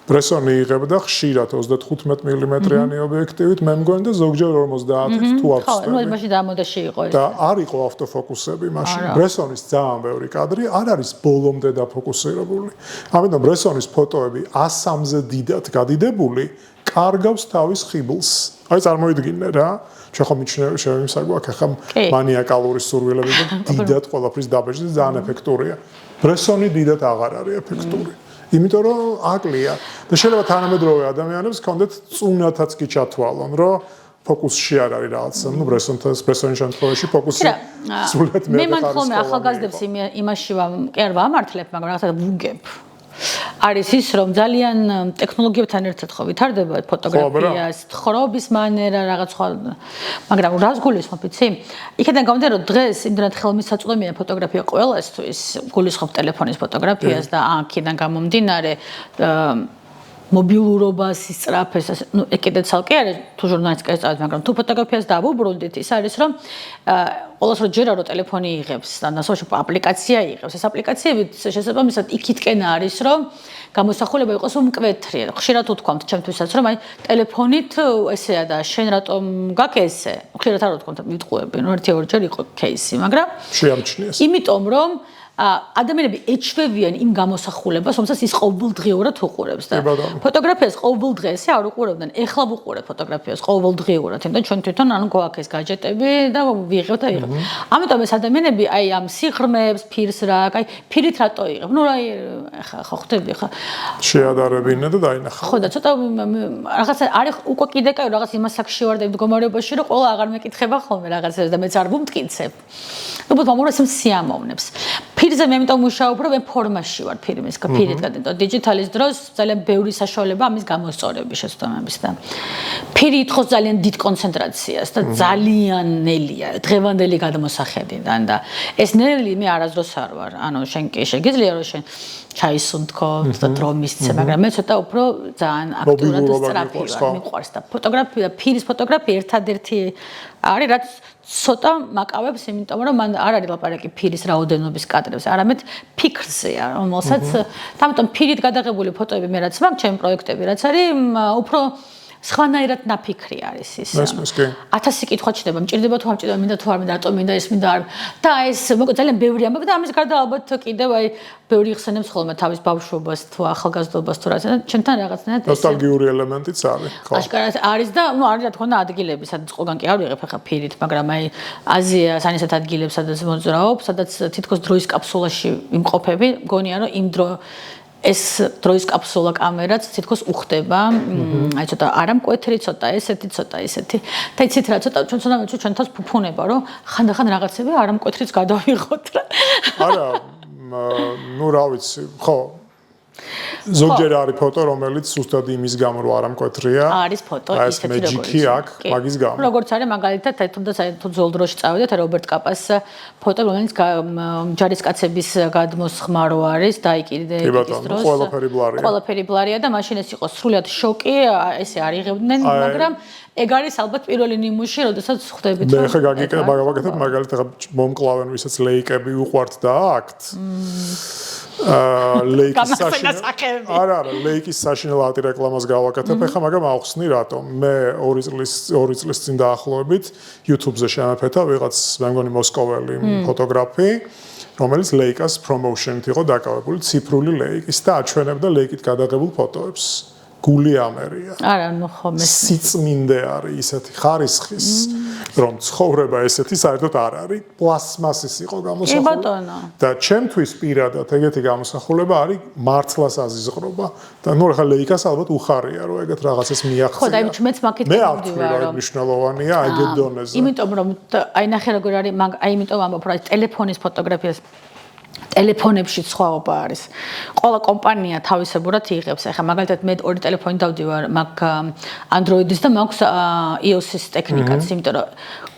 ბრესონი იღებდა ხშირად 35 მმ-იანი ობიექტივით, მე მგონი და ზოგჯერ 50 თუ აქვს. ხო, ნუ მაშინ დამოდაში იყო ეს. და არ იყო ავტოფოკუსები მაშინ. ბრესონის ძალიან ბევრი კადრი არ არის ბოლომდე დაფოკუსირებული. ამიტომ ბრესონის ფოტოები 100-მზე დიდად გადიდებული კარგავს თავის ხიბლს. აი წარმოიდგინე რა. ჩვენ ხომ შევიმსაგვაქვს ახლა მანიაკალური სურვილები და დიდად ყველაფრის დაბეჭდი ძალიან ეფექტურია. ბრესონი დიდად აღარ არის ეფექტური. იმიტომ რომ აკლია და შეიძლება თანამედროვე ადამიანებს ჰქონდეთ წუნათაც კი ჩათვალონ, რომ ფოკუსში არ არის რაღაცა, ნუ ბრესონის შემთხვევაში ფოკუსი სულად მე მე მან ხოლმე ახალგაზრდებს იმაში კი არ ვამართლებ, მაგრამ რაღაცა ვუგებ. არის ის, რომ ძალიან ტექნოლოგიებთან ერთად ხო ვითარდება ფოტოგრაფიას, თხრობის მანერა, რაღაც სხვა, მაგრამ რას გულისხმობ, იცი? იქიდან გამომდინარე, რომ დღეს იმდენად ხელმისაწვდომია ფოტოგრაფია ყველასთვის, გულისხმობ ტელეფონის ფოტოგრაფიას და აქედან გამომდინარე მობილურობას, ისწრაფეს, ну, კიდე ცალკე არის თუ ჟურნალისტიკას წავით, მაგრამ თუ ფოტოგრაფიას დავუბრუნდით, ის არის რომ ყველას რო ჯერა რომ ტელეფონი იღებს და ნასოფლარში აპლიკაცია იღებს, ეს აპლიკაციები შესაბამისად იქითკენ არის რომ გამოსახულება იყოს უმკვეთრი. ხშირად ვთქვამთ ჩემთვისაც რომ აი ტელეფონით ესეა და შენ რატომ გაქვს ესე? ხშირად არ ვთქვამთ მიტყუები, ну, ერთი-ორჯერ იყო кейსი, მაგრამ შეამჩნიეს. იმიტომ რომ ადამიანები ეჩვევიან იმ გამოსახულებას, რომელსაც ის ყოველდღიურად უყურებს და ფოტოგრაფიას ყოველდღე ესე არ უყურებდნენ. ეხლა ვუყურებთ ფოტოგრაფიას ყოველდღიურად, იმიტომ ჩვენ თვითონ ანუ გვაქვს ეს გაჯეტები და ვიღებთ და ვიღებთ. ამიტომ ეს ადამიანები აი ამ სიღრმეებს, ფირს რა, აი ფირით რატო იღებ? ნუ აი ხო ხვდები ხა შეადარებინა და დაინახა. ხო და ცოტა რაღაცა არის უკვე კიდე კაი რაღაც იმას აქ შევარ და იმ მდგომარეობაში რომ ყველა აღარ მეკითხება ხოლმე რაღაცას და მეც არ ვუმტკიცებ. უბრალოდ მომურეს სიამოვნებს. ფირზე მე ამიტომ მუშაობ, რომ მე ფორმაში ვარ ფილმის, ფირით გადადო. დიჯიტალის დროს ძალიან ბევრი საშუალება ამის გამოსწორების შესაბამისად და ფირი ითხოვს ძალიან დიდ კონცენტრაციას და ძალიან ნელია დღევანდელი გადმოსახედიდან და ეს ნელი მე არასდროს არ ვარ. ანუ შენ კი შეგიძლია რომ შენ ჩაისუნთქო და დრო მისცე, მაგრამ მე ცოტა უფრო ძალიან აქტიურად სწრაფი ვარ, მიყვარს და ფოტოგრაფია, ფირის ფოტოგრაფია ერთადერთი არის რაც ცოტა მაკავებს, იმიტომ რომ მან არ არის ლაპარაკი ფირის რაოდენობის კადრებს, არამედ ფიქრზეა, რომელსაც თამიტომ ფირით გადაღებული ფოტოები მე რაც მაქვს, ჩემი პროექტები რაც არის, უფრო სხვანაირად ნაფიქრი არის ის. 1000 კითხვა ჩდება, მჭირდება თუ არ მჭირდება, მინდა თუ არ მინდა, რატომ მინდა ეს მინდა არ. და ეს მოკლედ ძალიან ბევრი ამბავი და ამის გარდა ალბათ კიდევ აი ბევრი იხსენებს ხოლმე თავის ბავშვობას თუ ახალგაზრდობას თუ რაღაცა. ჩემთან რაღაცნაირად ეს ნოსტალგიური ელემენტიც არის, ხო. აშკარად არის და ну არის რა თქმა უნდა ადგილები, სადაც ყველგან კი არ ვიღებ ახლა ფირით, მაგრამ აი აზიას ან ისეთ ადგილებს, სადაც მოძრაობ, სადაც თითქოს დროის კაფსულაში იმყოფები, მგონია რომ იმ დრო ეს დროის კაფსულა კამერაც თითქოს უხდება, აი ცოტა არამკვეთრი, ცოტა ესეთი, ცოტა ისეთი. და იცით რა, ცოტა ჩვენ თავს ფუფუნება, რომ ხანდახან რაღაცები არამკვეთრიც გადავიღოთ რა. არა, ну რა ვიცი, ხო. ზოგჯერ არის ფოტო, რომელიც ზუსტად იმის გამო რომ არამკვეთრია. არის ფოტო ისეთი როგორიც აქვს, მაგის გამო. როგორც არის მაგალითად, აი თუ ძველ დროში წავიდეთ, რობერტ კაპას ფოტო, რომელიც ჯარისკაცების გადმოსხმა რო არის, დაიკიდე ის დროს. ყველაფერი ბლარია და მაშინ ეს იყო სრულად შოკი, ესე არ იღებდნენ, მაგრამ ეგ არის ალბათ პირველი ნიმუში, როდესაც ხვდებით რომ მე ხა გაგიკეთებ მაგალითად მომკლავენ ვისაც ლეიკები უყვართ და აქვთ. ლეიკის საშინელ არა, ლეიკის საშინელ ანტირეკლამას გავაკეთებ, ეხლა მაგრამ ავხსნი რატომ. მე 2 წლის წინ დაახლოებით YouTube-ზე შემეფეთა ვიღაც მე მგონი მოსკოველი ფოტოგრაფი, რომელიც ლეიკას პრომოუშენით იყო დაკავებული, ციფრული ლეიკის და აჩვენებდა ლეიკით გადაღებულ ფოტოებს. გული ამერია. არა, ნუ ხომ ეს სიწმინდე არის ისეთი ხარისხის, რომ ცხოვრება ესეთი საერთოდ არ არის. პლასმასის იყო გამოსახულება. და ჩემთვის პირადად ეგეთი გამოსახულება არის მართლას აზიზღრობა. და ნუ ახლა ლეიკას ალბათ უხარია, რომ ეგეთ რაღაცას მიახცია. ხო, და მეც მაგით მივდივარ, რომ მნიშვნელოვანია ეგეთ დონეზე. იმიტომ რომ აი ნახე როგორ არის, აი იმიტომ ამბობ, რომ ტელეფონის ფოტოგრაფიას ტელეფონებში სხვაობა არის. ყველა კომპანია თავისებურად იღებს. ახლა მაგალითად მე 2 ტელეფონი დავდივარ, მაქვს Android-ის და მაქვს iOS-ის ტექნიკაც, იმიტომ რომ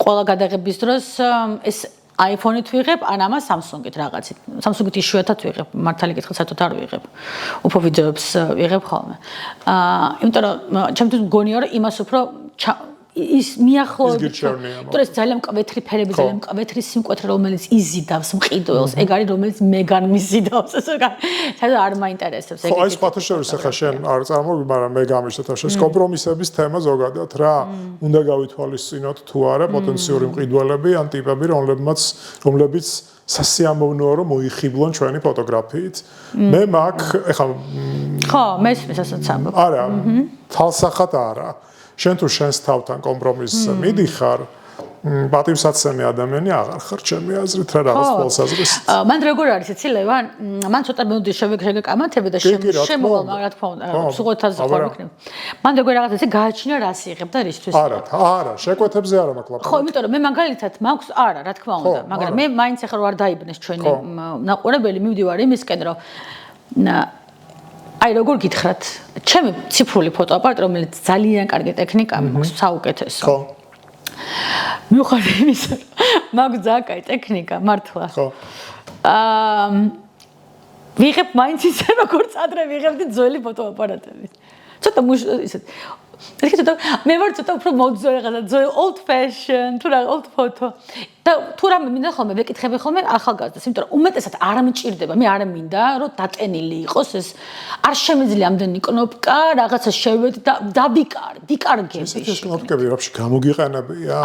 ყველა გადაღების დროს ეს iPhone-ით ვიღებ, ან ამას Samsung-ით რაღაცით. Samsung-ით იშვიათად ვიღებ, მართალი კითხვა საერთოდ არ ვიღებ. უფრო ვიდეოებს ვიღებ ხოლმე. იმიტომ რომ ჩემთვის მგონია რომ იმას უფრო ის მიახლოებით, თუ ეს ძალიან მკვეთრი ფერები, ძალიან მკვეთრი სიმკვეთრე, რომელიც იზიდავს მყიდველს, ეგ არის რომელიც მეგან მიზიდავს, ესე საერთოდ არ მაინტერესებს ეგ. ხო, ეს პათაშორის ახლა შენ არ წარმოვიდი, მაგრამ მე გამიშთეთ ახლა კომპრომისების თემა ზოგადად რა, უნდა გავითვალისწინოთ თუ არა პოტენციური მყიდველები ან ტიპები, რომლებიც სასიამოვნოა რომ მოიხიბლონ ჩვენი ფოტოგრაფიით. მე მაგ ახლა ხო, მესმის ასაც ამბობ. არა, თალსახად არა. შენ თუ შენს თავთან კომპრომისზე მიდიხარ, პატივსაცემი ადამიანი აღარ ხარ ჩემი აზრით რა რაღაც თვალსაზრისით. მან როგორ არის იცი ლევან? მან ცოტა მოდი შეგეკამათები და შემოვალ, რა თქმა უნდა, სუღოთაზე ხარ ვიქნებ. მან როგორ რაღაც ისე გააჩინა რას იღებ და რისთვის. არა, შეკვეთებზე არა მაქვს. ხო, იმიტომ რომ მე მაგალითად მაქვს, არა, რა თქმა უნდა, მაგრამ მე მაინც ახლა არ დაიბნეს ჩვენი ნაყურებელი, მივდივარ იმისკენ, რომ აი როგორ გითხრათ, ჩემი ციფრული ფოტოაპარატი, რომელიც ძალიან კარგი ტექნიკაა, მაქვს საუკეთესო. ხო. მიუხედავად იმისა, მაქვს ძალიან კარგი ტექნიკა, მართლა. ხო. ვიღებ მაინც ისე როგორც ადრე ვიღებდი ძველი ფოტოაპარატები. ცოტა ისეთ მე ვარ ცოტა უფრო მოძო რაღაცა ძველი old fashion თუ რა old photo და თუ რამე მინდა ხოლმე ვეკითხები ხოლმე ახალგაზრდას, იმიტომ რომ უმეტესად არ მჭირდება, მე არ მინდა რომ დატენილი იყოს ეს არ შემიძლია ამდენი კნოპკა, რაღაცა შევედი და დიკარგები. ეს კნოპკები რაფში გამოგიყენებია?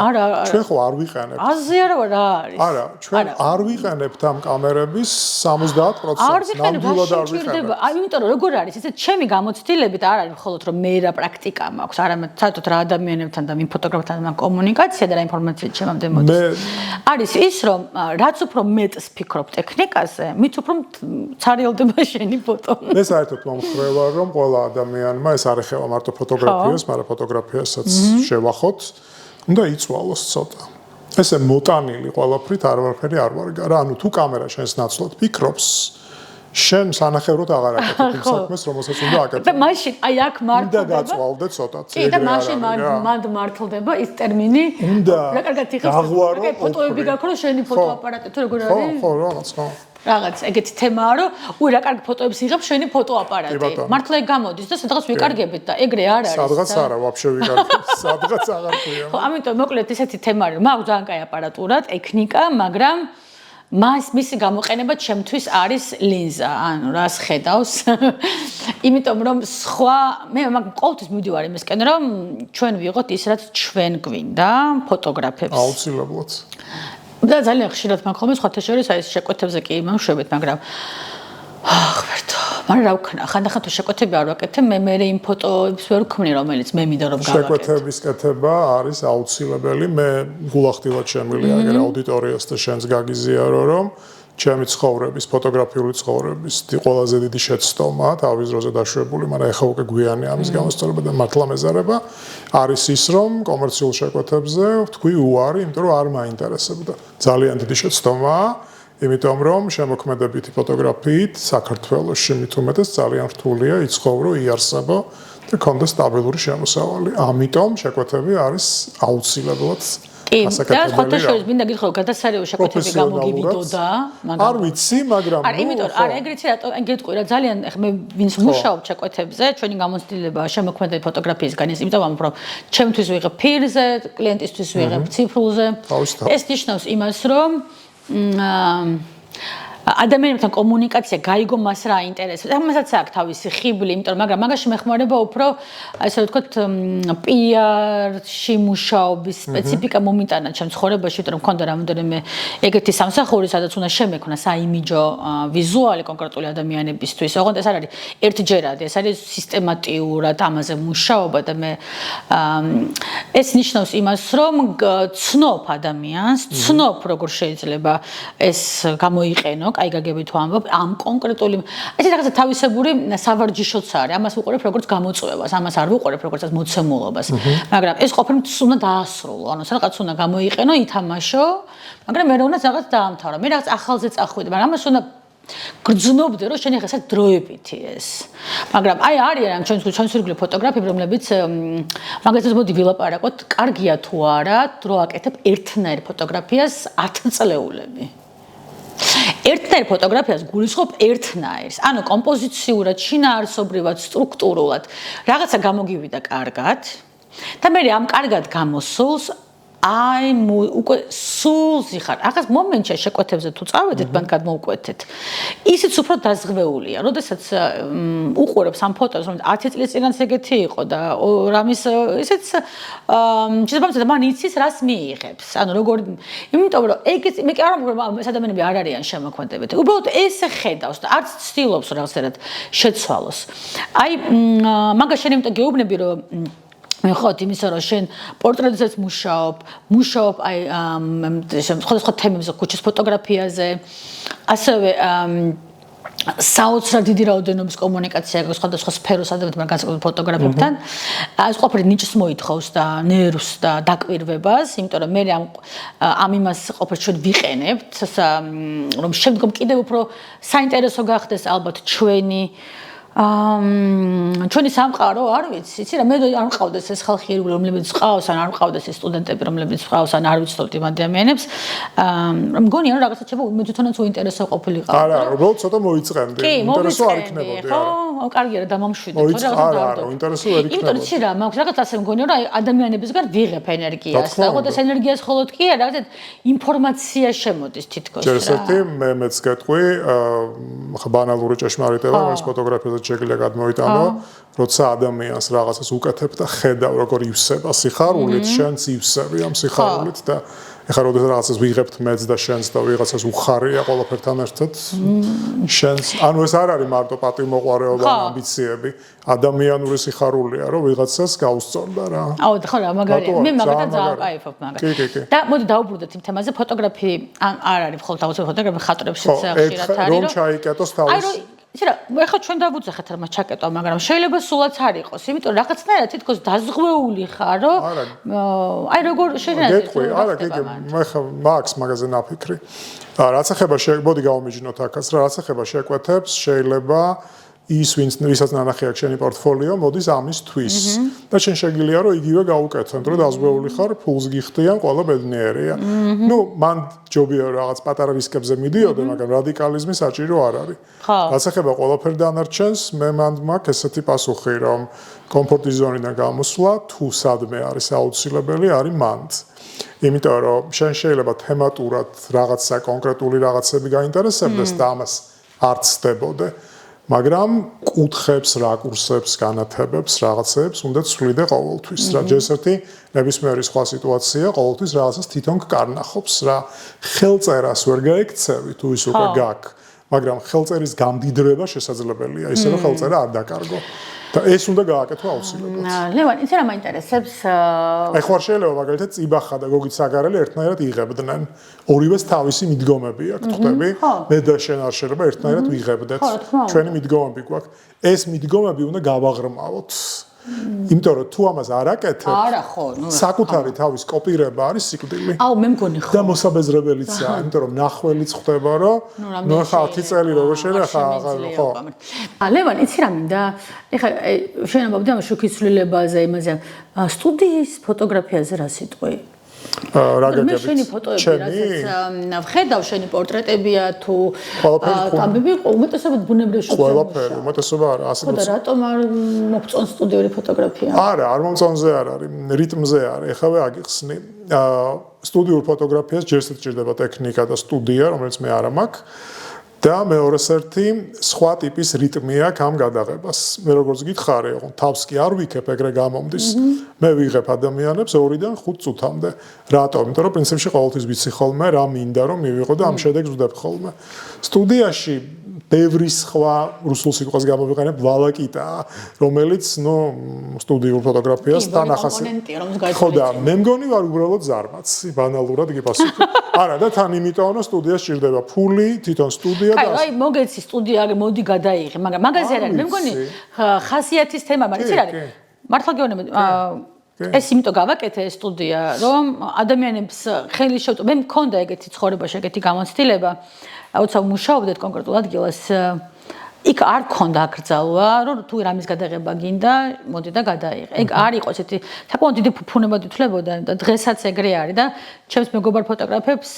ჩვენ ხო არ ვიყენებთ. აზიარა რა არის? არა, ჩვენ არ ვიყენებთ ამ კამერების 70%. არ ვიყენებთ, არ მჭირდება. აი, იმიტომ რომ როგორ არის, ესე ჩემი გამოცდილებით არ არის მხოლოდ რომ მე რა პრაქტიკა მაქვს, არამედ საერთოდ რა ადამიანებთან და იმ ფოტოგრაფთან მაქვს კომუნიკაცია და რა ინფორმაცია ჩემამდე მოდის. არის ის რომ რაც უფრო მეტს ფიქრობ ტექნიკაზე, მით უფრო ცარიელდება შენი ფოტო. მე საერთოდ მომხრე ვარ რომ ყველა ადამიანმა ეს არ ეხება მარტო ფოტოგრაფიას, მაგრამ ფოტოგრაფიასაც შევახოთ, უნდა იცვალოს ცოტა. ესე მოტანილი ყველაფრით არაფერი არ ვარ რა, ანუ თუ კამერა შენს ნაცვლად ფიქრობს შენ სანახევროდ აღარ აკეთებ იმ საქმეს, რომელსაც უნდა აკეთებ. და მაშინ აი აქ მართლდება. უნდა გაწვალდე ცოტაც. კი, და მაშინ მანდ მართლდება ის ტერმინი. რა კარგად იხებს. აი ფოტოები გაქვს რომ შენი ფოტოაპარატი თუ როგორ არის? ხო, რაღაც ხო. რაღაც ეგეთი თემაა რომ რა კარგ ფოტოებს იღებს შენი ფოტოაპარატი. მართლა ეგ გამოდის და სადღაც ვიკარგებით და ეგრე არ არის. სადღაც არა, ვაფშე ვიკარგებ. სადღაც აღარ ქვია. ხო, ამიტომ მოკლედ ესეთი თემა არის. მაქვს ძალიან კაი აპარატურა, ტექნიკა, მაგრამ მისი გამოყენება ჩემთვის არის ლინზა, ანუ რას ხედავს. იმიტომ რომ სხვა მე ყოველთვის მივდივარ იმისკენ რომ ჩვენ ვიღოთ ის რაც ჩვენ გვინდა ფოტოგრაფებს. აუცილებლად. და ძალიან ხშირად მაქვს ხოლმე სხვათა შორის აი შეკვეთებზე კი იმავშვებით, მაგრამ ღმერთო, მაგრამ რა ვქნა, ხანდახან თუ შეკვეთები არ ვაკეთებ, მე იმ ფოტოებს ვერ ვქმნი, რომელიც მე მინდა რომ გავაკეთო. შეკვეთების კეთება არის აუცილებელი. მე გულახდილად შემიძლია აგერ აუდიტორიას და შენს გაგიზიარო, რომ ჩემი ცხოვრების, ფოტოგრაფიული ცხოვრების ყველაზე დიდი შეცდომა თავის დროზე დაშვებული, მაგრამ ეხლა უკვე გვიანია ამის გამოსწორება და მართლა მეზარება არის ის, რომ კომერციულ შეკვეთებზე თქვი უარი, იმიტომ რომ არ მაინტერესებდა. ძალიან დიდი შეცდომაა. იმიტომ რომ შემოქმედებითი ფოტოგრაფიით საქართველოში მით უმეტეს ძალიან რთულია იცხოვრო, იარსებო და კონდეს სტაბილური შემოსავალი. ამიტომ შეკვეთები არის აუცილებლად და სხვათა შორის მინდა გითხრა რომ გადასარევი შეკვეთები გამოგივიდოდა, მაგრამ არ ვიცი, მაგრამ არა, იმიტომ არა ეგრეცი რატო გეტყვი რა ძალიან მე ვინც მუშაობ შეკვეთებზე, ჩვენი გამოცდილება შემოქმედებითი ფოტოგრაფიისგან ის იმიტომ რომ ჩემთვის ვიღებ ფირზე, კლიენტისთვის ვიღებ ციფრულზე. ეს ნიშნავს იმას რომ ადამიანებთან კომუნიკაცია გაიგო მას რა აინტერესებს. ამასაც აქვს თავისი ხიბლი, იმიტომ რომ მაგრამ მაგაში მეხმარება უფრო ასე ვთქვათ PR-ში მუშაობის სპეციფიკა მომიტანა ჩემ ცხოვრებაში, იმიტომ რომ მქონდა რამოდენიმე ეგეთი სამსახური, სადაც უნდა შემექნა საიმიჯო ვიზუალი კონკრეტული ადამიანებისთვის. ოღონდ ეს არ არის ერთჯერადი, ეს არის სისტემატიურად ამაზე მუშაობა და მე ეს ნიშნავს იმას, რომ ცნობ ადამიანს, ცნობ როგორ შეიძლება ეს გამოიყენო აი გაგებით ვამბობ ამ კონკრეტული ეს რაღაცა თავისებური სავარჯიშოც არის. ამას ვუყურებ როგორც გამოწვევას, ამას არ ვუყურებ როგორც მოცემულობას. მაგრამ ეს ყოფილი უნდა დაასრულო. ანუ რაღაც უნდა გამოიყენო, ითამაშო, მაგრამ მე უნდა რაღაც დაამთავრო. მე რაღაც ახალზე წახვიდე, მაგრამ ამას უნდა გრძნობდე რომ შენ ახლა დროებითი ეს. მაგრამ აი არის ჩვენს ირგვლივ ფოტოგრაფები, რომლებიც მაგალითად მოდი ვილაპარაკოთ, კარგია თუ არა, დრო აკეთებ ერთნაირ ფოტოგრაფიას 10 წლეულები. ერთნაირ ფოტოგრაფიას გულისხმობ ერთნაირს, ანუ კომპოზიციურად, შინაარსობრივად, სტრუქტურულად, რაღაცა გამოგივიდა კარგად და მე ამ კარგად გამოსულს აი უკვე სულს იხარ. ახლა მომენტში შეკვეთებზე თუ წავედით, მან გადმოუკვეთეთ. ისიც უფრო დაზღვეულია. როდესაც უყურებ სამ ფოტოს, რომ 10 წლის წინაც ეგეთი იყო და რამის ისიც შესაბამისად მან იცის რას მიიღებს. ანუ როგორ იმიტომ რომ ეგეც მე კი არ ვამბობ ეს ადამიანები არ არიან შემოქმედებითი. უბრალოდ ესე ხედავს და არც ცდილობს რაღაცერად შეცვალოს. აი მაგას შენ იმიტომ გეუბნები რომ მე ხოთ იმისა რომ შენ პორტრეტზეც მუშაობ აი სხვადასხვა თემებზე, ქუჩის ფოტოგრაფიაზე, ასევე საოცრად დიდი რაოდენობის კომუნიკაცია აქვს სხვადასხვა სფეროს ადამიანებთან განსაკუთრებით ფოტოგრაფებთან. ეს ყოფილი ნიჭს მოითხოვს და ნერვს და დაკვირვებას, იმიტომ რომ მე ამ იმას ყოფილ ჩვენ ვიყენებთ, რომ შემდგომ კიდევ უფრო საინტერესო გახდეს ალბათ ჩვენი ჩვენი სამყარო არ ვიცი, იცი რა, მე არ მყავდეს ეს ხალხი, რომლებიც ყავს, ან არ მყავდეს ეს სტუდენტები, რომლებიც ყავს, ან არ ვიცნობთ იმ ადამიანებს. მგონია რომ რაღაცა შეიძლება მე თვითონაც უინტერესო ყოფილიყავ. არა, უბრალოდ ცოტა მოიწყენდი. ინტერესო არ იქნებოდი, ხო? კარგია რა დამამშვიდე, თორე რაღაცა არა, ინტერესო ვერ იქნებოდი. იმიტომ იცი რა, მაგ რაღაც ასე მგონია რომ ადამიანებისგან ვიღებ ენერგიას. და ეს ენერგიას ხოლოდ კი არა, რაღაც ინფორმაცია შემოდის თითქოს რა. ჯერ ერთი მეც გეტყვი, ხა ბანალური ჭეშმარიტება, ეს ფოტოგრაფიაზე შეგვიძლია გადმოიტანო, როცა ადამიანს რაღაცას უკეთებ და ხედავ, როგორ ივსება სიხარულით, შენც ივსები ამ სიხარულით და ეხლა როდესაც რაღაცას ვიღებთ მეც და შენს და ვიღაცას უხარია ყველაფერთან ერთად, შენს, ანუ ეს არ არის მარტო პატივმოყვარეობა ან ამბიციები, ადამიანური სიხარულია, რომ ვიღაცას გაუსწორდა რა. აუ, ხო რა, მაგარია. მე მაგათა ძალიან კაიფობ მაგათ. კი. და მოდი დავუბრუნდეთ იმ თემაზე, ფოტოგრაფი არ არის მხოლოდ აუცილებლად ფოტოგრაფი, ხატრებშიც ხშირად არის. რომ ჩაიკეტოს თავის იცი რა, ეხლა ჩვენ დავუძახეთ რა მას ჩაკეტვა, მაგრამ შეიძლება სულაც არ იყოს, იმიტომ რომ რაღაცნაირად თითქოს დაზღვეული ხარ, რომ აი როგორ შეიძლება გეტყვი, არა, კი, მე ხა მაქს მაგაზე ნაფიქრი. რაც ეხება მოდი გავამიჯნოთ აქაც რა, რაც ეხება შეკვეთებს, შეიძლება ის ვისაც ნანახი აქვს შენი პორტფოლიო, მოდის ამისთვის. და შენ შეგიძლია რომ იგივე გაუკეთოთ, რომ დაზღვეული ხარ, ფულს გიხდიან, ყველა ბედნიერია. ნუ მან ჯობია რაღაც პატარა რისკებზე მიდიოდე, მაგრამ რადიკალიზმი საჭირო არ არის. რაც ეხება ყველაფერ დანარჩენს, მე მანდ მაქვს ესეთი პასუხი, რომ კომფორტის ზონიდან გამოსვლა თუ სადმე არის აუცილებელი, არის მანდ. იმიტომ რომ შენ შეიძლება თემატურად რაღაცა კონკრეტული რაღაცები გაინტერესებდეს და ამას არ ცდებოდე. მაგრამ კუთხებს, რაკურსებს, განათებებს, რაღაცებს უნდა ცვლიდე ყოველთვის. რა ჯერსერთი ნებისმიერი სხვა სიტუაცია ყოველთვის რაღაცას თვითონ გკარნახობს რა. ხელწერას ვერ გაექცევი თუ ის უკვე გაქვს, მაგრამ ხელწერის გამდიდრება შესაძლებელია, ისე რომ ხელწერა არ დაკარგო. და ეს უნდა გააკეთო აუცილებლად. ლევან, იცი რა მაინტერესებს? აი ხო არ შეიძლება მაგალითად წიბახა და გოგით საგარელი ერთნაირად იღებდნენ. ორივეს თავისი მიდგომები აქვს, ხვდები? მე და შენ არ შეიძლება ერთნაირად ვიღებდეთ. ჩვენი მიდგომები გვაქვს. ეს მიდგომები უნდა გავაღრმავოთ. იმიტომ რომ თუ ამას არ აკეთებ, არა ხო, საკუთარი თავის კოპირება არის სიკვდილი. აუ, მე მგონი ხო. და მოსაბეზრებელიცაა, იმიტომ რომ ნახველიც ხდება, რომ ნუ ხა 10 წელი როგორ შეიძლება ხო. ლევან, იცი რა მინდა? ეხლა შენ ამბობდი ამ შუქისვლილებაზე, იმაზე, სტუდიის ფოტოგრაფიაზე რა სიტყვი? რა გაგებით? მე შენი ფოტოები, რასაც ვხედავ, შენი პორტრეტებია თუ ამბები, უმეტესობად ბუნებრივში. ყველაფერი, უმეტესობა არა, 100%. და რატომ არ მოგწონს სტუდიური ფოტოგრაფია? არა, არ მომწონზე არ არის, რიტმზე არის. ეხავე აგიხსნი. სტუდიურ ფოტოგრაფიას ჯერს სჭირდება ტექნიკა და სტუდია, რომელიც მე არ მაქვს. და მეორეს ერთი სხვა ტიპის რიტმი აქვს ამ გადაღებას. მე როგორც გითხარი, თავს კი არ ვიქებ, ეგრე გამომდის. მე ვიღებ ადამიანებს 2-დან 5 წუთამდე. რატომ? იმიტომ რომ პრინციპში ყოველთვის ვიცი ხოლმე რა მინდა რომ მივიღო და ამ შედეგს ვდებ ხოლმე. სტუდიაში ბევრი სხვა რუსულ სიტყვას გამოვიყენებ ვალაკიტაა, რომელიც ნუ სტუდიურ ფოტოგრაფიას თან ახასი. ხო და მე მგონი ვარ უბრალოდ ზარმაცი, ბანალურად გიპასუხე. არა და თან იმიტომ რომ სტუდიას სჭირდება ფული, თვითონ სტუდია და აი მოგეცი სტუდია, მოდი გადაიღე, მაგრამ მაგაზე არ არის. მე მგონი ხასიათის თემა, მაგრამ იცი რა არის? მართლა გეუბნები, ეს იმიტომ გავაკეთე ეს სტუდია, რომ ადამიანებს ხელი შევწო. მე მქონდა ეგეთი ცხოვრებაში, ეგეთი გამოცდილება. აუცა მუშაობდეთ კონკრეტულ ადგილას. იქ არ გქონდა აკრძალვა, რომ თუ რამის გადაღება გინდა, მოდი და გადაიღე. ეგ არ იყო ესეთი საკმაოდ დიდი ფუფუნება თვლებოდა და დღესაც ეგრე არის და ჩემს მეგობარ ფოტოგრაფებს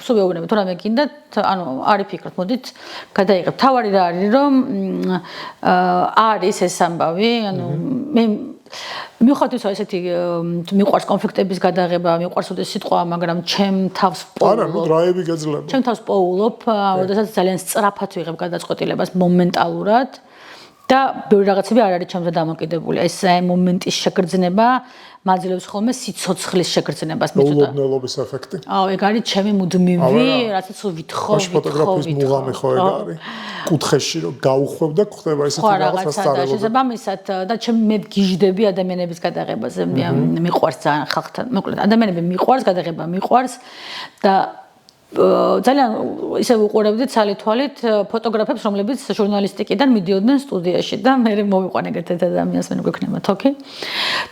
სულ ვეუბნები თუ რამე გინდათ, ანუ არ იფიქროთ, მოდით გადაიღებ. თავარი რა არის, რომ არის ეს ამბავი, ანუ მე მიუხედავად ისა ესეთი მიყვარს კონფლიქტების გადაღება, მიყვარს უდე სიტყვა, მაგრამ ჩემ თავს პოულობ. არა, ნუ დრაივი გეძლება. ჩემ თავს პოულობ, როდესაც ძალიან სწრაფად ვიღებ გადაწყვეტილებას მომენტალურად და ბევრი რაღაცები არ არის ჩემზე დამოკიდებული. ეს მომენტის შეგრძნება მაძლევს ხოლმე სიცოცხლის შეგრძნებას მე ცოტა. მოულოდნელობის ეფექტი. აუ, ეგ არის ჩემი მუდმივი, რასაც ვითხოვ. ფოტოგრაფიის მუღამი ხო ეგ არის. კუთხეში რომ გაუხვევ და ხდება ესეთი რაღაცა სტარებობა. შესაბამისად და ჩემ მე გიჟდები ადამიანების გადაღებაზე. მიყვარს ძალიან ხალხთან. მოკლედ ადამიანები მიყვარს, გადაღება მიყვარს და ძალიან ისე უყურებდით ცალითვალით ფოტოგრაფებს, რომლებიც ჟურნალისტიკიდან მიდიოდნენ სტუდიაში და მე მოვიყვანე ეგეთ ადამიანს, მე გვექნება თოქი.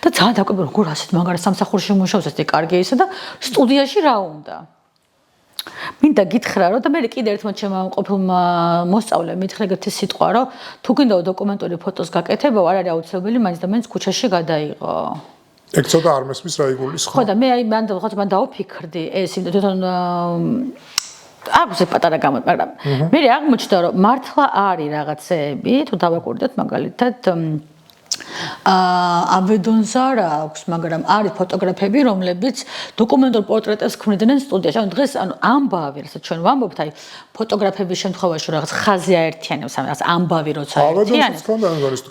და ძალიან დაკვირვე როგორ ასეთ მაგარ სამსახურში მუშაობს, ესეთი კარგი ისა და სტუდიაში რა უნდა. მინდა გითხრა რომ და მე კიდე ერთმა ჩემმა ყოფილმა მოსწავლემ მითხრა ეგეთი სიტყვა რომ თუ გინდა დოკუმენტური ფოტოს გაკეთება არ არის აუცილებელი მაინც და მაინც ქუჩაში გადაიღო. ეგ ცოტა არ მესმის რა იგულის ხო? ხო და მე აი მან დავფიქრდი ეს თვითონ აკუზე პატარა გამოთ, მაგრამ მე აღმოჩნდა რომ მართლა არის რაღაცეები, თუ დავაკვირდეთ მაგალითად აბედონს არ აქვს, მაგრამ არის ფოტოგრაფები, რომლებიც დოკუმენტურ პორტრეტებს ქმნიდნენ სტუდიაში. ანუ დღეს ამბავი, რასაც ჩვენ ვამბობთ, აი ფოტოგრაფების შემთხვევაში რაღაც ხაზი აერთიანებს, რაღაც ამბავი როცა აერთიანებს. აბედონს თქონდა მეგონის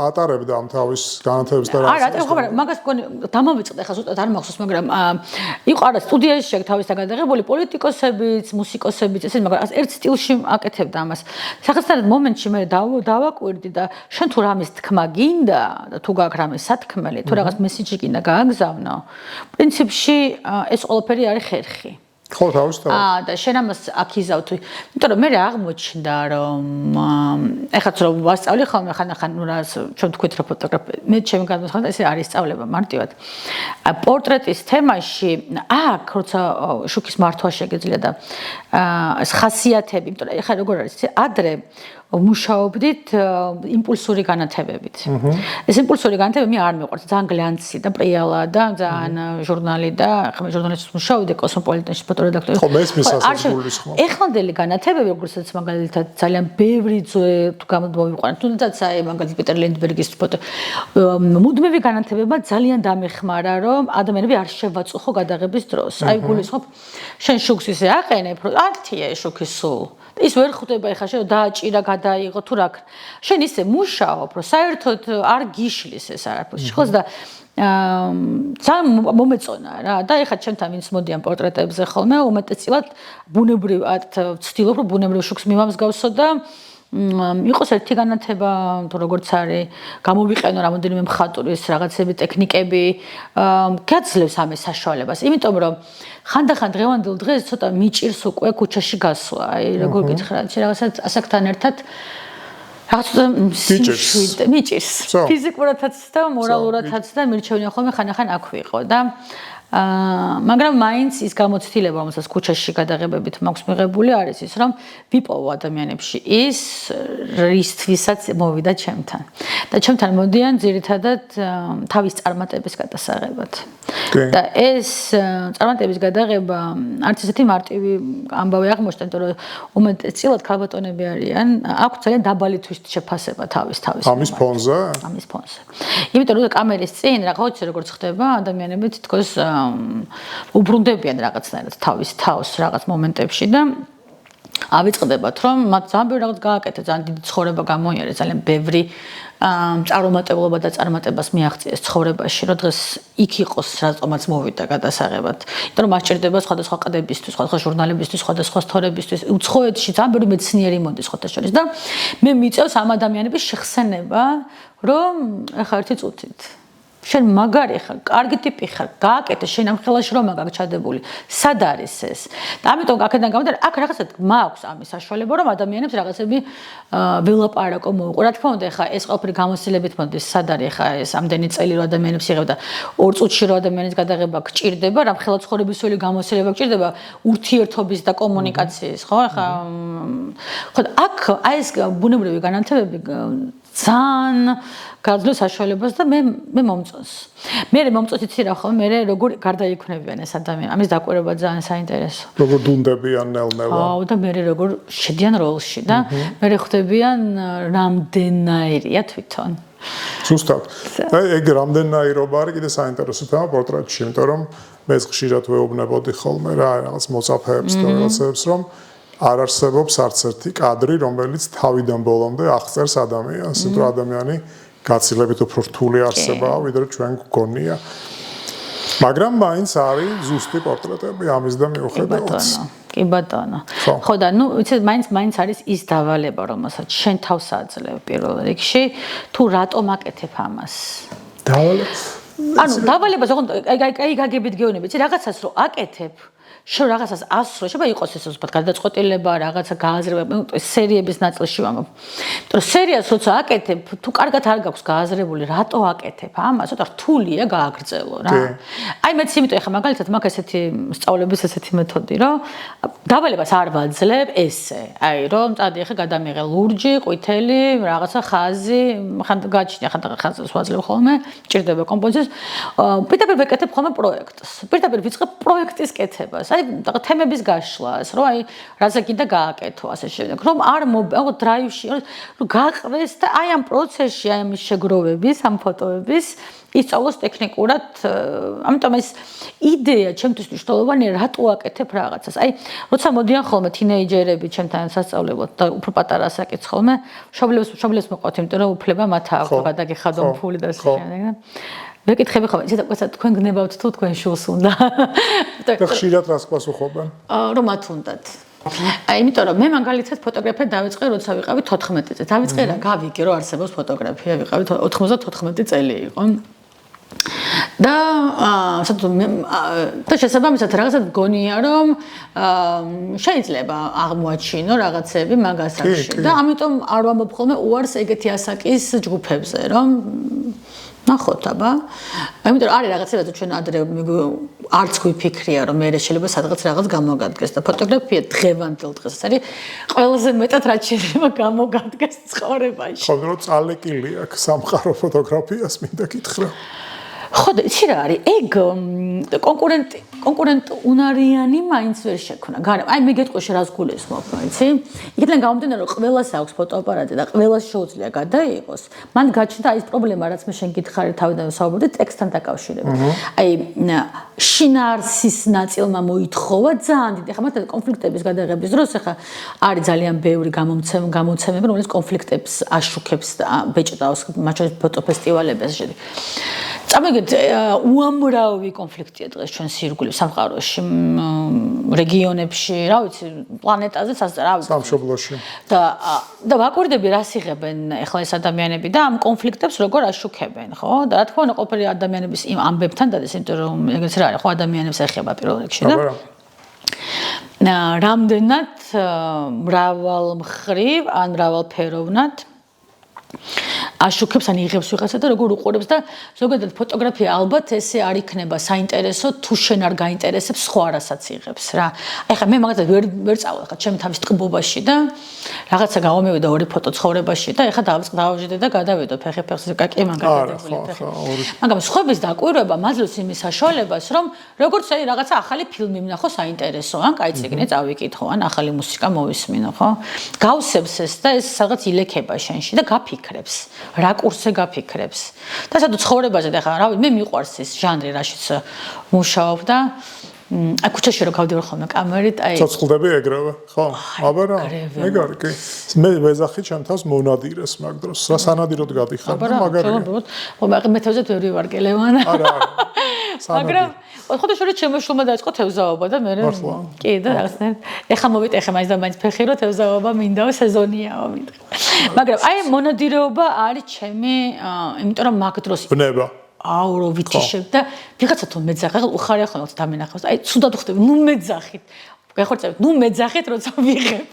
ატარებდა ამ თავის განათლებას და რა ხო, მაგრამ მაგას მგონი დამოვიწყდა ხა ზუსტად არ მახსოვს, მაგრამ იყო არა სტუდიაში შეგ თავისთან გადაღებული პოლიტიკოსებიც, მუსიკოსებიც, ესე მაგრამ ერთ სტილში აკეთებდა ამას. სახელმწიფო მომენტში მე დავაკვირდი და შენ თუ რამის თქმა გინდა და თუ გაქვს რამე სათქმელი, თუ რაღაც მესიჯი გინდა გააგზავნო, პრინციპში ეს ყველაფერი არის ხერხი. ხო, თავისთავად. და შენ ამას აქიზავ თუ, იმიტომ რომ მე აღმოჩნდა რომ ეხაც რომ ვასწავლი ხოლმე ხან ნუ რა ჩვენ თქვით რომ ფოტოგრაფი მე ჩემი განმოცხადა ესე არის სწავლება მარტივად. პორტრეტის თემაში აქ როცა შუქის მართვა შეგეძლია და ეს ხასიათები, იმიტომ რომ ეხა როგორ არის ადრე მუშაობდით იმპულსური განათებებით. ეს იმპულსური განათება მე არ მიყვარს, ძალიან გლანცი და პრიალა და ძალიან ჟურნალი და ხომ ჟურნალისტს მუშაობდი კოსმოპოლიტენში ფოტორედაქტორი. ხო, მე მის ასეულს ხო. ეხლანდელი განათებები, როგორცაც მაგალითად ძალიან ბევრი თუ გამოვიყვანეთ, თუნდაც აი მაგალითად პიტერ ლენდბერგის ფოტო მუდმივი განათებება ძალიან დამეხმარა, რომ ადამიანები არ შევაწუხო გადაღების დროს. აი გულისხმობ, შენ შუქს ისე აყენებ, რომ ართია შუქის სულ. ის ვერ ხვდება ეხა შენ დააჭირა გადაიღო თუ რა შენ ისე მუშაობ რომ საერთოდ არ გიშლის ეს არაფერში ხო და ძალიან მომეწონა რა და ეხა ჩემთან ვინც მოდიან პორტრეტებზე ხოლმე უმეტესწილად ბუნებრივად ვცდილობ რომ ბუნებრივ შუქს მივამსგავსო და იყოს ერთი განათება თუ როგორც არის გამოვიყენო რამოდენიმე მხატვრის რაღაცები ტექნიკები გაძლევს ამის საშუალებას იმიტომ რომ ხანდახან დღევანდელ დღეს ცოტა მიჭირს უკვე ქუჩაში გასვლა აი როგორ გითხრათ რაღაცა ასაკთან ერთად რაღაცა მიჭირს ფიზიკურადაც და მორალურადაც და მირჩევნია ხოლმე ხანდახან აქ ვიყო და მაგრამ მაინც ის გამოცდილება რომელსაც ქუჩაში გადაღებებით მაქვს მიღებული არის ის რომ ვიპოვო ადამიანებში ის რისთვისაც მოვიდა ჩემთან და ჩემთან მოდიან ძირითადად თავის წარმატების გადასაღებად და ეს წარმატების გადაღება არც ისეთი მარტივი ამბავი აღმოჩნდა იმიტომ რომ უმეტესწილად ქალბატონები არიან აქვს ძალიან დაბალი თვისთ შეფასება თავის ამის ფონზე იმიტომ რომ კამერის წინ როგორც ხდება ადამიანები თითქოს უბრუნდებიან რაღაცნაირად თავის თავს რაღაც მომენტებში და ავიწყდებათ რომ მათ ძალიან ბევრი რაღაც გააკეთეს ძალიან დიდი ცხოვრება გამოიარეს ძალიან ბევრი წარუმატებლობა და წარმატებას მიაღწიეს ცხოვრებაში რომ დღეს იქ იყოს რატომაც მოვიდა გადასაღებად იმიტომ რომ მას ჭირდება სხვადასხვა ყდებისთვის სხვადასხვა ჟურნალებისთვის სხვადასხვა სტორებისთვის უცხოეთში ძალიან ბევრი მეცნიერი მოდის სხვათა შორის და მე მიწევს ამ ადამიანების შეხსენება რომ ახლა ერთი წუთით შენ მაგარი ხარ, კარგი ტიპი ხარ, გააკეთე შენ ამ ხელაში რომ მაგ ჩადებული. სად არის ეს? და ამიტომ აქედან გამომდინარე, აქ რაღაცა მაქვს ამის საშუალება, რომ ადამიანებს რაღაცები ველაპარაკო მოუყო. რა თქმა უნდა, ხა ეს ყველაფერი გამოცდილებით მოდის, სად არის ხა ეს ამდენი წელი რომ ადამიანებს იღებ და 2 წუთში რომ ადამიანის გადაღება გჭირდება, რამ ხელაცხოვრებისული გამოცდილება გჭირდება ურთიერთობის და კომუნიკაციის, ხო? ხა ხო აქ აი ეს ბუნებრივი განათებები ძალიან გაძლევს საშუალებას და მე მომწონს. მე მომწონს იცი რა ხო, მე როგორ გარდაიქმნებიან ეს ადამიანები. ამის დაკვირვება ძალიან საინტერესო. როგორ დუნდებიან ნელ-ნელა. აუ და მე როგორ შედიან როლში და მე ხვდებიან რამდენაირია თვითონ. ზუსტად. ეგ რამდენაირობა არის კიდე საინტერესო თემა პორტრეტში, იმიტომ რომ მეც ხშირად ვეუბნებოდი ხოლმე რა რაღაც მოწაფეებს და რაღაცებს რომ არ არსებობს არც ერთი კადრი, რომელიც თავიდან ბოლომდე აღწერს ადამიანს, თუ ადამიანი გაცილებით უფრო რთული არსებაა, ვიდრე ჩვენ გგონია. მაგრამ მაინც არის ზუსტი პორტრეტები ამის და მიუხედავად. კი ბატონო. ხო და ნუ იცით მაინც არის ის დავალება, რომელსაც შენ თავს აძლევ პირველ რიგში, თუ რატომ აკეთებ ამას. დავალებას? ანუ დავალებას ოღონდ აი გაგებით გეუბნები, იცი რაღაცას რომ აკეთებ რაღაცას ასრო, შეიძლება იყოს ეს უბრალოდ გადაწყვეტილება, რაღაცა გააზრება, სერიების ნაწილში ვამბობ. იმიტომ რომ სერიას როცა აკეთებ, თუ კარგად არ გაქვს გააზრებული, რატო აკეთებ? ამას ცოტა რთულია გააგრძელო რა. აი მეც იმიტომ ეხა მაგალითად მაგ ესეთი სწავლების ესეთი მეთოდი, რომ დავალებას არ ვაძლევ ესე. აი რომ წადი ეხა გადამიღე ლურჯი, ყვითელი, რაღაცა ხაზი, ხან გაჩნია ხან ხაზს ვაძლევ ხოლმე, ჭირდება კომპოზიციის. პირდაპირ ვეკეთებ ხოლმე პროექტს. პირდაპირ ვიწყებ პროექტის კეთებას. აი თემების გაშლას, რომ აი რაზე კიდე გააკეთო ასე შემდეგ. რომ არ დრაივში, რომ გაყრეს და აი ამ პროცესში, აი ამის შეგროვების, ამ ფოტოების ისწავლოს ტექნიკურად, ამიტომ ეს იდეა ჩემთვის მნიშვნელოვანია, რატო აკეთებ რაღაცას. აი, როცა მოდიან ხოლმე თინეიჯერები ჩემთან სასწავლებლად და უფრო პატარა საკითხს ხოლმე, მშობლებს მოყავთ, იმიტომ რომ უფლება მათ აქვს, გადაგიხადონ ფული და ასე შემდეგ. ვეკითხები ხოლმე, ცოტა თქვენ გნებავთ თუ თქვენ შულს უნდა. და ხშირად რას პასუხობენ? რომ მათ უნდათ. აი, იმიტომ რომ მე მაგალითად ფოტოგრაფია დავიწყე, როცა ვიყავი 14 წელი. დავიწყე რა, გავიგე რომ არსებობს ფოტოგრაფია, ვიყავი 94 წელი იყო. და შესაბამისად რაღაცად გონია რომ შეიძლება აღმოაჩინო რაღაცები მაგასაკში და ამიტომ არ ვამბობ ხოლმე უარს ეგეთი ასაკის ჯგუფებზე რომ ნახოთ აბა ამიტომ არის რაღაცები რაც ჩვენ ადრე არც გვიფიქრია რომ მე შეიძლება სადღაც რაღაც გამოგადგეს და ფოტოგრაფია დღევანდელ დღეს არის ყველაზე მეტად რაც შეიძლება გამოგადგეს ცხოვრებაში. ხო, რომ წალეკილი აქვს სამყარო ფოტოგრაფიას მინდა გითხრა. ხო, იცი რა არის? ეგ კონკურენტ უნარიანი მაინც ვერ შექმნა. აი მე გეტყვი რას გულისხმობ, იცი? იქიდან გამომდინარე რომ ყველას აქვს ფოტოაპარატი და ყველას შეუძლია გადაიღოს. მან გაჩნდა ის პრობლემა, რაც მე შენ გითხარი თავიდან ვსაუბრობდი ტექსტთან დაკავშირებით. აი შინაარსის ნაწილმა მოითხოვა ძალიან დიდი. ხა მათთან კონფლიქტების გადაღების დროს ხა არის ძალიან ბევრი გამოცემები, რომელიც კონფლიქტებს აშუქებს და ბეჭდავს მათ შორის ფოტო ფესტივალებში ასე შემდეგ. წამოგეთ უამრავი კონფლიქტია დღეს ჩვენს ირგვლივ სამყაროში, რეგიონებში, რა ვიცი, პლანეტაზე, რა ვიცი, სამშობლოში. და ვაკვირდები რას იღებენ ახლა ეს ადამიანები და ამ კონფლიქტებს როგორ აშუქებენ, ხო? და რა თქმა უნდა, ყოფილი ადამიანების იმ ამბებთან დადეს, იმიტომ რომ ეგეც რა არის, ხო, ადამიანებს ეხება პირველ რიგში და რამდენად მრავალმხრივ ან მრავალფეროვნად აშუქებს ან იღებს ვიღაცა და როგორ უყურებს და ზოგადად ფოტოგრაფია ალბათ ესე არ იქნება საინტერესო თუ შენ არ გაინტერესებს სხვა რასაც იღებს რა. აი ხა მე მაგათაც ვერ წავალ ხა ჩემ თავის ტყბობაში და რაღაცა გამომივიდა ორი ფოტო ცხოვრებაში და ეხა დავაჟდე და გადავედო ფეხი-ფეხზე კაკი მაგადებული ფეხი. მაგრამ სხვების დაკვირვება მაძლევს იმის საშუალებას რომ როგორც აი რაღაცა ახალი ფილმი ვნახო საინტერესო ან კაი წიგნი წავიკითხო ან ახალი მუსიკა მოვისმინო ხო? გავსებს ეს და ეს რაღაც ილექება შენში და გაფიქრებს. რაკურსზე გაფიქრებს. და სადაც ცხოვრებაზე და ხა, რავი, მე მიყვარს ეს ჟანრი, რაშიც მუშაობ და აი ქუჩაში რო გავდივარ ხოლმე კამერით, აი ცოცხლდები ეგრევე, ხო? აბა რა, ეგ არის კი. მე ვეძახი ჩემ თავს მონადირეს მაგ დროს. რა სანადიროდ გადიხარ და მაგარია. ხო, მე თავზეთ ვერ ვივარკე ლევან. არა. მაგრამ ხოდა შორის ჩემო შრომა დაიწყო თევზაობა და მე კი და რაღაცნაირად ეხა მოვიტეხე მაინც და მაინც ფეხი რო თევზაობა მინდაო სეზონიაო მინდა. მაგრამ აი მონადირეობა არის ჩემი, იმიტომ რომ მაგ დროს ბნება აუ რო ვითიშებ და ვიღაცა თუ მეძახე, უხარია ხოლმე დამენახავს. აი ცუდად ხდება, ნუ მეძახით. გეხორცებით, ნუ მეძახით, როცა ვიღებ.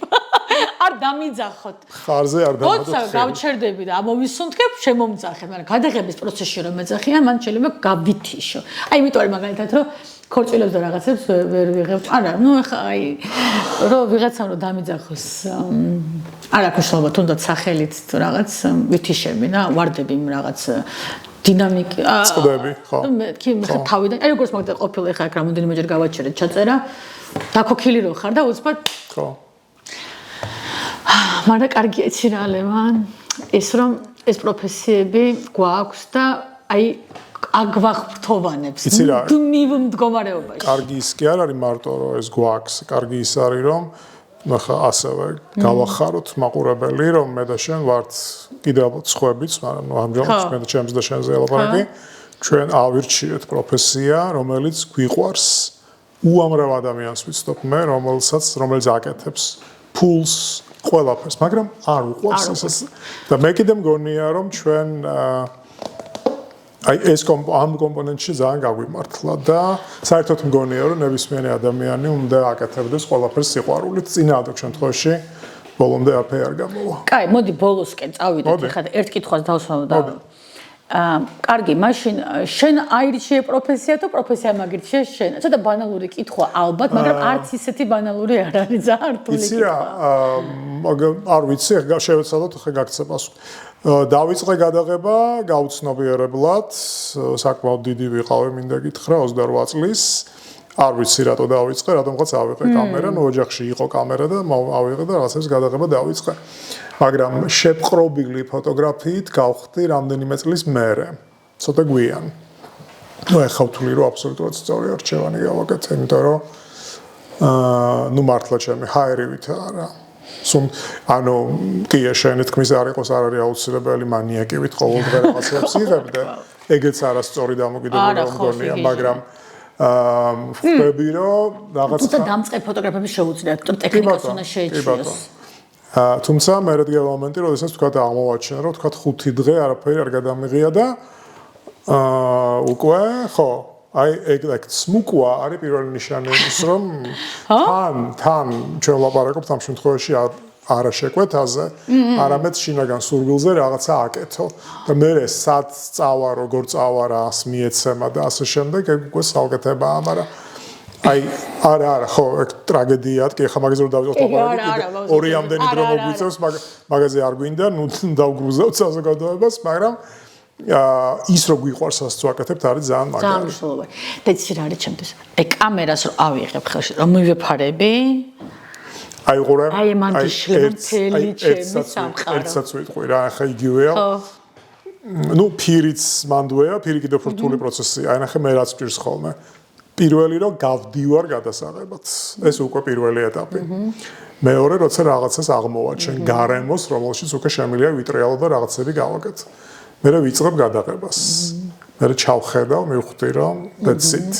არ დამიძახოთ. ხარზე არ დამაძახოთ. როცა გავჩერდები და ამოვისუნთქებ, შემომძახებ, მაგრამ გადაღების პროცესში რომ მეძახია, მან შეიძლება გავითიშო. აი იმიტომ არის მაგალითად რომ ქორწილებს და რაღაცებს ვერ ვიღებ. არა, ნუ ეხა აი რომ ვიღაცამ რომ დამიძახოს არ აქვს მნიშვნელობა, თუნდაც სახელით რაღაც ვითიშები და ვარდები იმ რაღაც დინამიკი წდები, ხო. კი თავიდან აი როგორც მაგდა ყოფილი ეხა აქ რამოდენიმეჯერ გავაჩერეთ ჩაწერა დაქოქილი რო ხარ და უცბად ხო მაგრამ კარგი ეცი რა ლევან ეს რომ ეს პროფესიები გვაქვს და აი აგვახთოვანებს მდგომარეობაში კარგი ის კი არ არის მარტო რომ ეს გვაქვს კარგი ის არის რომ ნახა ასევე გავახაროთ მაყურებელი რომ მე და შენ ვართ კიდევ სხვებიც მაგრამ ამჟამად მე და ჩემს და შენზე ელაპარაკი ჩვენ ავირჩიეთ პროფესია რომელიც გვიყვარს უამრავ ადამიანს ვიცნობ მე რომელიც აკეთებს ფულს ყველაფერს მაგრამ არ უყვარს ეს და მე კიდე მგონია რომ ჩვენ აი ეს ამ კომპონენტში ძალიან გაგვიმართლა და საერთოდ მგონია რომ ნებისმიერი ადამიანი უნდა აკეთებდეს ყველაფერს სიყვარულით წინააღმდეგ შემთხვევაში ბოლომდე არაფერი არ გამოვა. კაი, მოდი ბოლოსკენ წავიდეთ. ეხლა ერთ კითხვას დავსვამ და კარგი, მაშინ შენ აირჩიე პროფესია თუ პროფესია მაგირჩიე შენ? ცოტა ბანალური კითხვა ალბათ, მაგრამ არც ისეთი ბანალური არ არის, ძალიან რთული კითხვა. იცი რა, არ ვიცი, შევეცადოთ ხე გაგცემას. დავიწყე გადაღება გაუცნობიერებლად, საკმაოდ დიდი ვიყავი, მინდა გითხრა 28 წლის. არ ვიცი რატო დავიწყე, რატომღაც ავიღე კამერა, ნუ ოჯახში იყო კამერა და ავიღე და რაღაცებს გადაღება დავიწყე. მაგრამ შეპყრობილი ფოტოგრაფიით გავხდი რამდენიმე წლის მერე. ცოტა გვიან. ნუ ეხლა ვთვლი რომ აბსოლუტურად სწორი არჩევანი გავაკეთე, იმიტომ რომ ნუ მართლა ჩემი ჰაერივით არა. ანუ კი შენი თქმის არ იყოს არ არის აუცილებელი მანიაკივით ყოველდღე რაღაცებს იღებდე. ეგეც არასწორი დამოკიდებულება მგონია, მაგრამ ვხვდები რომ რაღაც თუმცა დამწყებ ფოტოგრაფები შეუძლიათ, რომ ტექნიკას უნდა შეეჩიოს. თუმცა მე რადგან მომენტი, როდესაც თქვა აღმოვაჩინე, რომ თქვა 5 დღე არაფერი არ გადამიღია და უკვე ხო აი ეგ სმუკვა არის პირველი ნიშანი ის რომ თან ჩვენ ვლაპარაკობთ ამ შემთხვევაში არა შეკვეთაზე, არამედ შინაგან სურვილზე რაღაცა აკეთო და მე სად წავა, როგორ წავა, რას მიეცემა და ასე შემდეგ, ეგ უკვე საუკეთებაა, მაგრამ აი არა, ხო, ეგ ტრაგედიაა, კი ხა მაგაზე რომ დავიწყოთ ლაპარაკი, ორი ამდენი დრო მოგვიწევს, მაგაზე არ გვინდა, ნუ დავგრუზავთ საზოგადოებას, მაგრამ ის რო გვიყვარს ასე ვაკეთებთ არის ძალიან მაგარი. ძალიან მნიშვნელოვანი. და იცი რა არის ჩემთვის? აი კამერას რო ავიღებ ხელში, რომ მივეფარები აი ყურე აი მანდიშლებ მთელი ჩემი სამყარო. ერთსაც ვიტყვი რა, ახლა იგივეა. ნუ ფირიც მანდვეა, ფირი კიდევ რთული პროცესია. აი ნახე მე რაც ვჭირს ხოლმე. პირველი რომ გავდივარ გადასაღებად. ეს უკვე პირველი ეტაპი. მეორე როცა რაღაცას აღმოვაჩენ გარემოს, რომელშიც უკვე შემიძლია ვიტრიალო და რაღაცები გავაკეთო. მე ვიწყებ გადაღებას. მე ჩავხედავ, მივხვდი რომ that's it.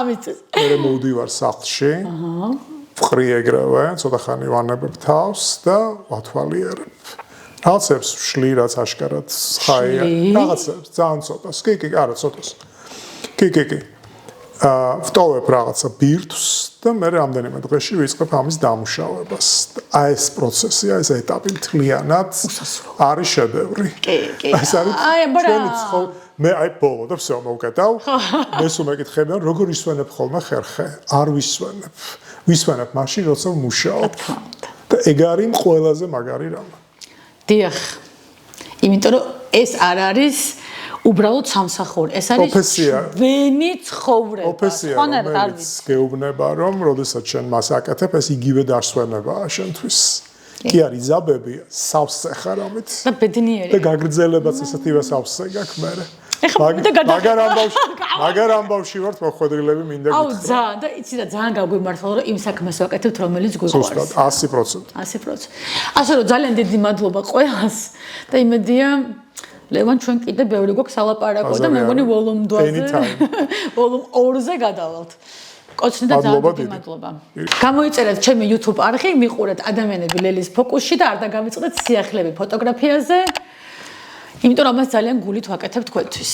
ამით მე მოვდივარ სახლში. ვყრი ეგრევე, ცოტა ხანი ვანებებ თავს და ვათვალიერებ. რაღაცებს ვშლი, რაც აშკარად ხაია. რაღაცებს ძალიან ცოტას. კი, არა, ცოტას. კი. ვტოვებ რაღაცა ბირთვს და მე რამდენიმე დღეში ვიწყებ ამის დამუშავებას. აი ეს პროცესი, აი ეს ეტაპი მთლიანად არის შედევრი. კი. ეს არის ჩვენი ცხოვრება. მე აი ბოლო და всё მოვკეტავ. მე სულ მეკითხებიან, როგორ ისვენებ ხოლმე ხერხე? არ ვისვენებ. ვისვენებ მაშინ, როცა ვმუშაობ. და ეგ არის ყველაზე მაგარი რამ. დიახ. იმიტომ რომ ეს არ არის უბრალოდ სამსახური, ეს არის ჩვენი ცხოვრება. პროფესია, რომელიც გეუბნება რომ, როდესაც შენ მას აკეთებ, ეს იგივე დასვენებაა შენთვის. კი არის ზაბები, სავსე ხარ ამით. და ბედნიერი. და გაგრძელებაც ესეთივე სავსე გაქვს მე. მაგარ ამბავში ვართ მოხვედრილები მინდა გითხრა. აუ ძალიან და იცი და ძალიან გაგვიმართლა რომ იმ საქმეს ვაკეთებთ რომელიც გვიყვარს. 100%. 100%. ასე რომ ძალიან დიდი მადლობა ყველას და იმედია ლევან ჩვენ კიდე ბევრი გვაქვს ალაპარაკო და მე მგონი ვოლუმ-2-ზე ვოლუმ 2-ზე გადავალთ. კოცნი და ძალიან დიდი მადლობა. გამოიწერეთ ჩემი YouTube არხი, მიყურეთ ადამიანები ლელის ფოკუსში და არ დაგამიწყდეთ სიახლეები ფოტოგრაფიაზე. იმიტომ რომ მას ძალიან გულით ვაკეთებ თქვენთვის.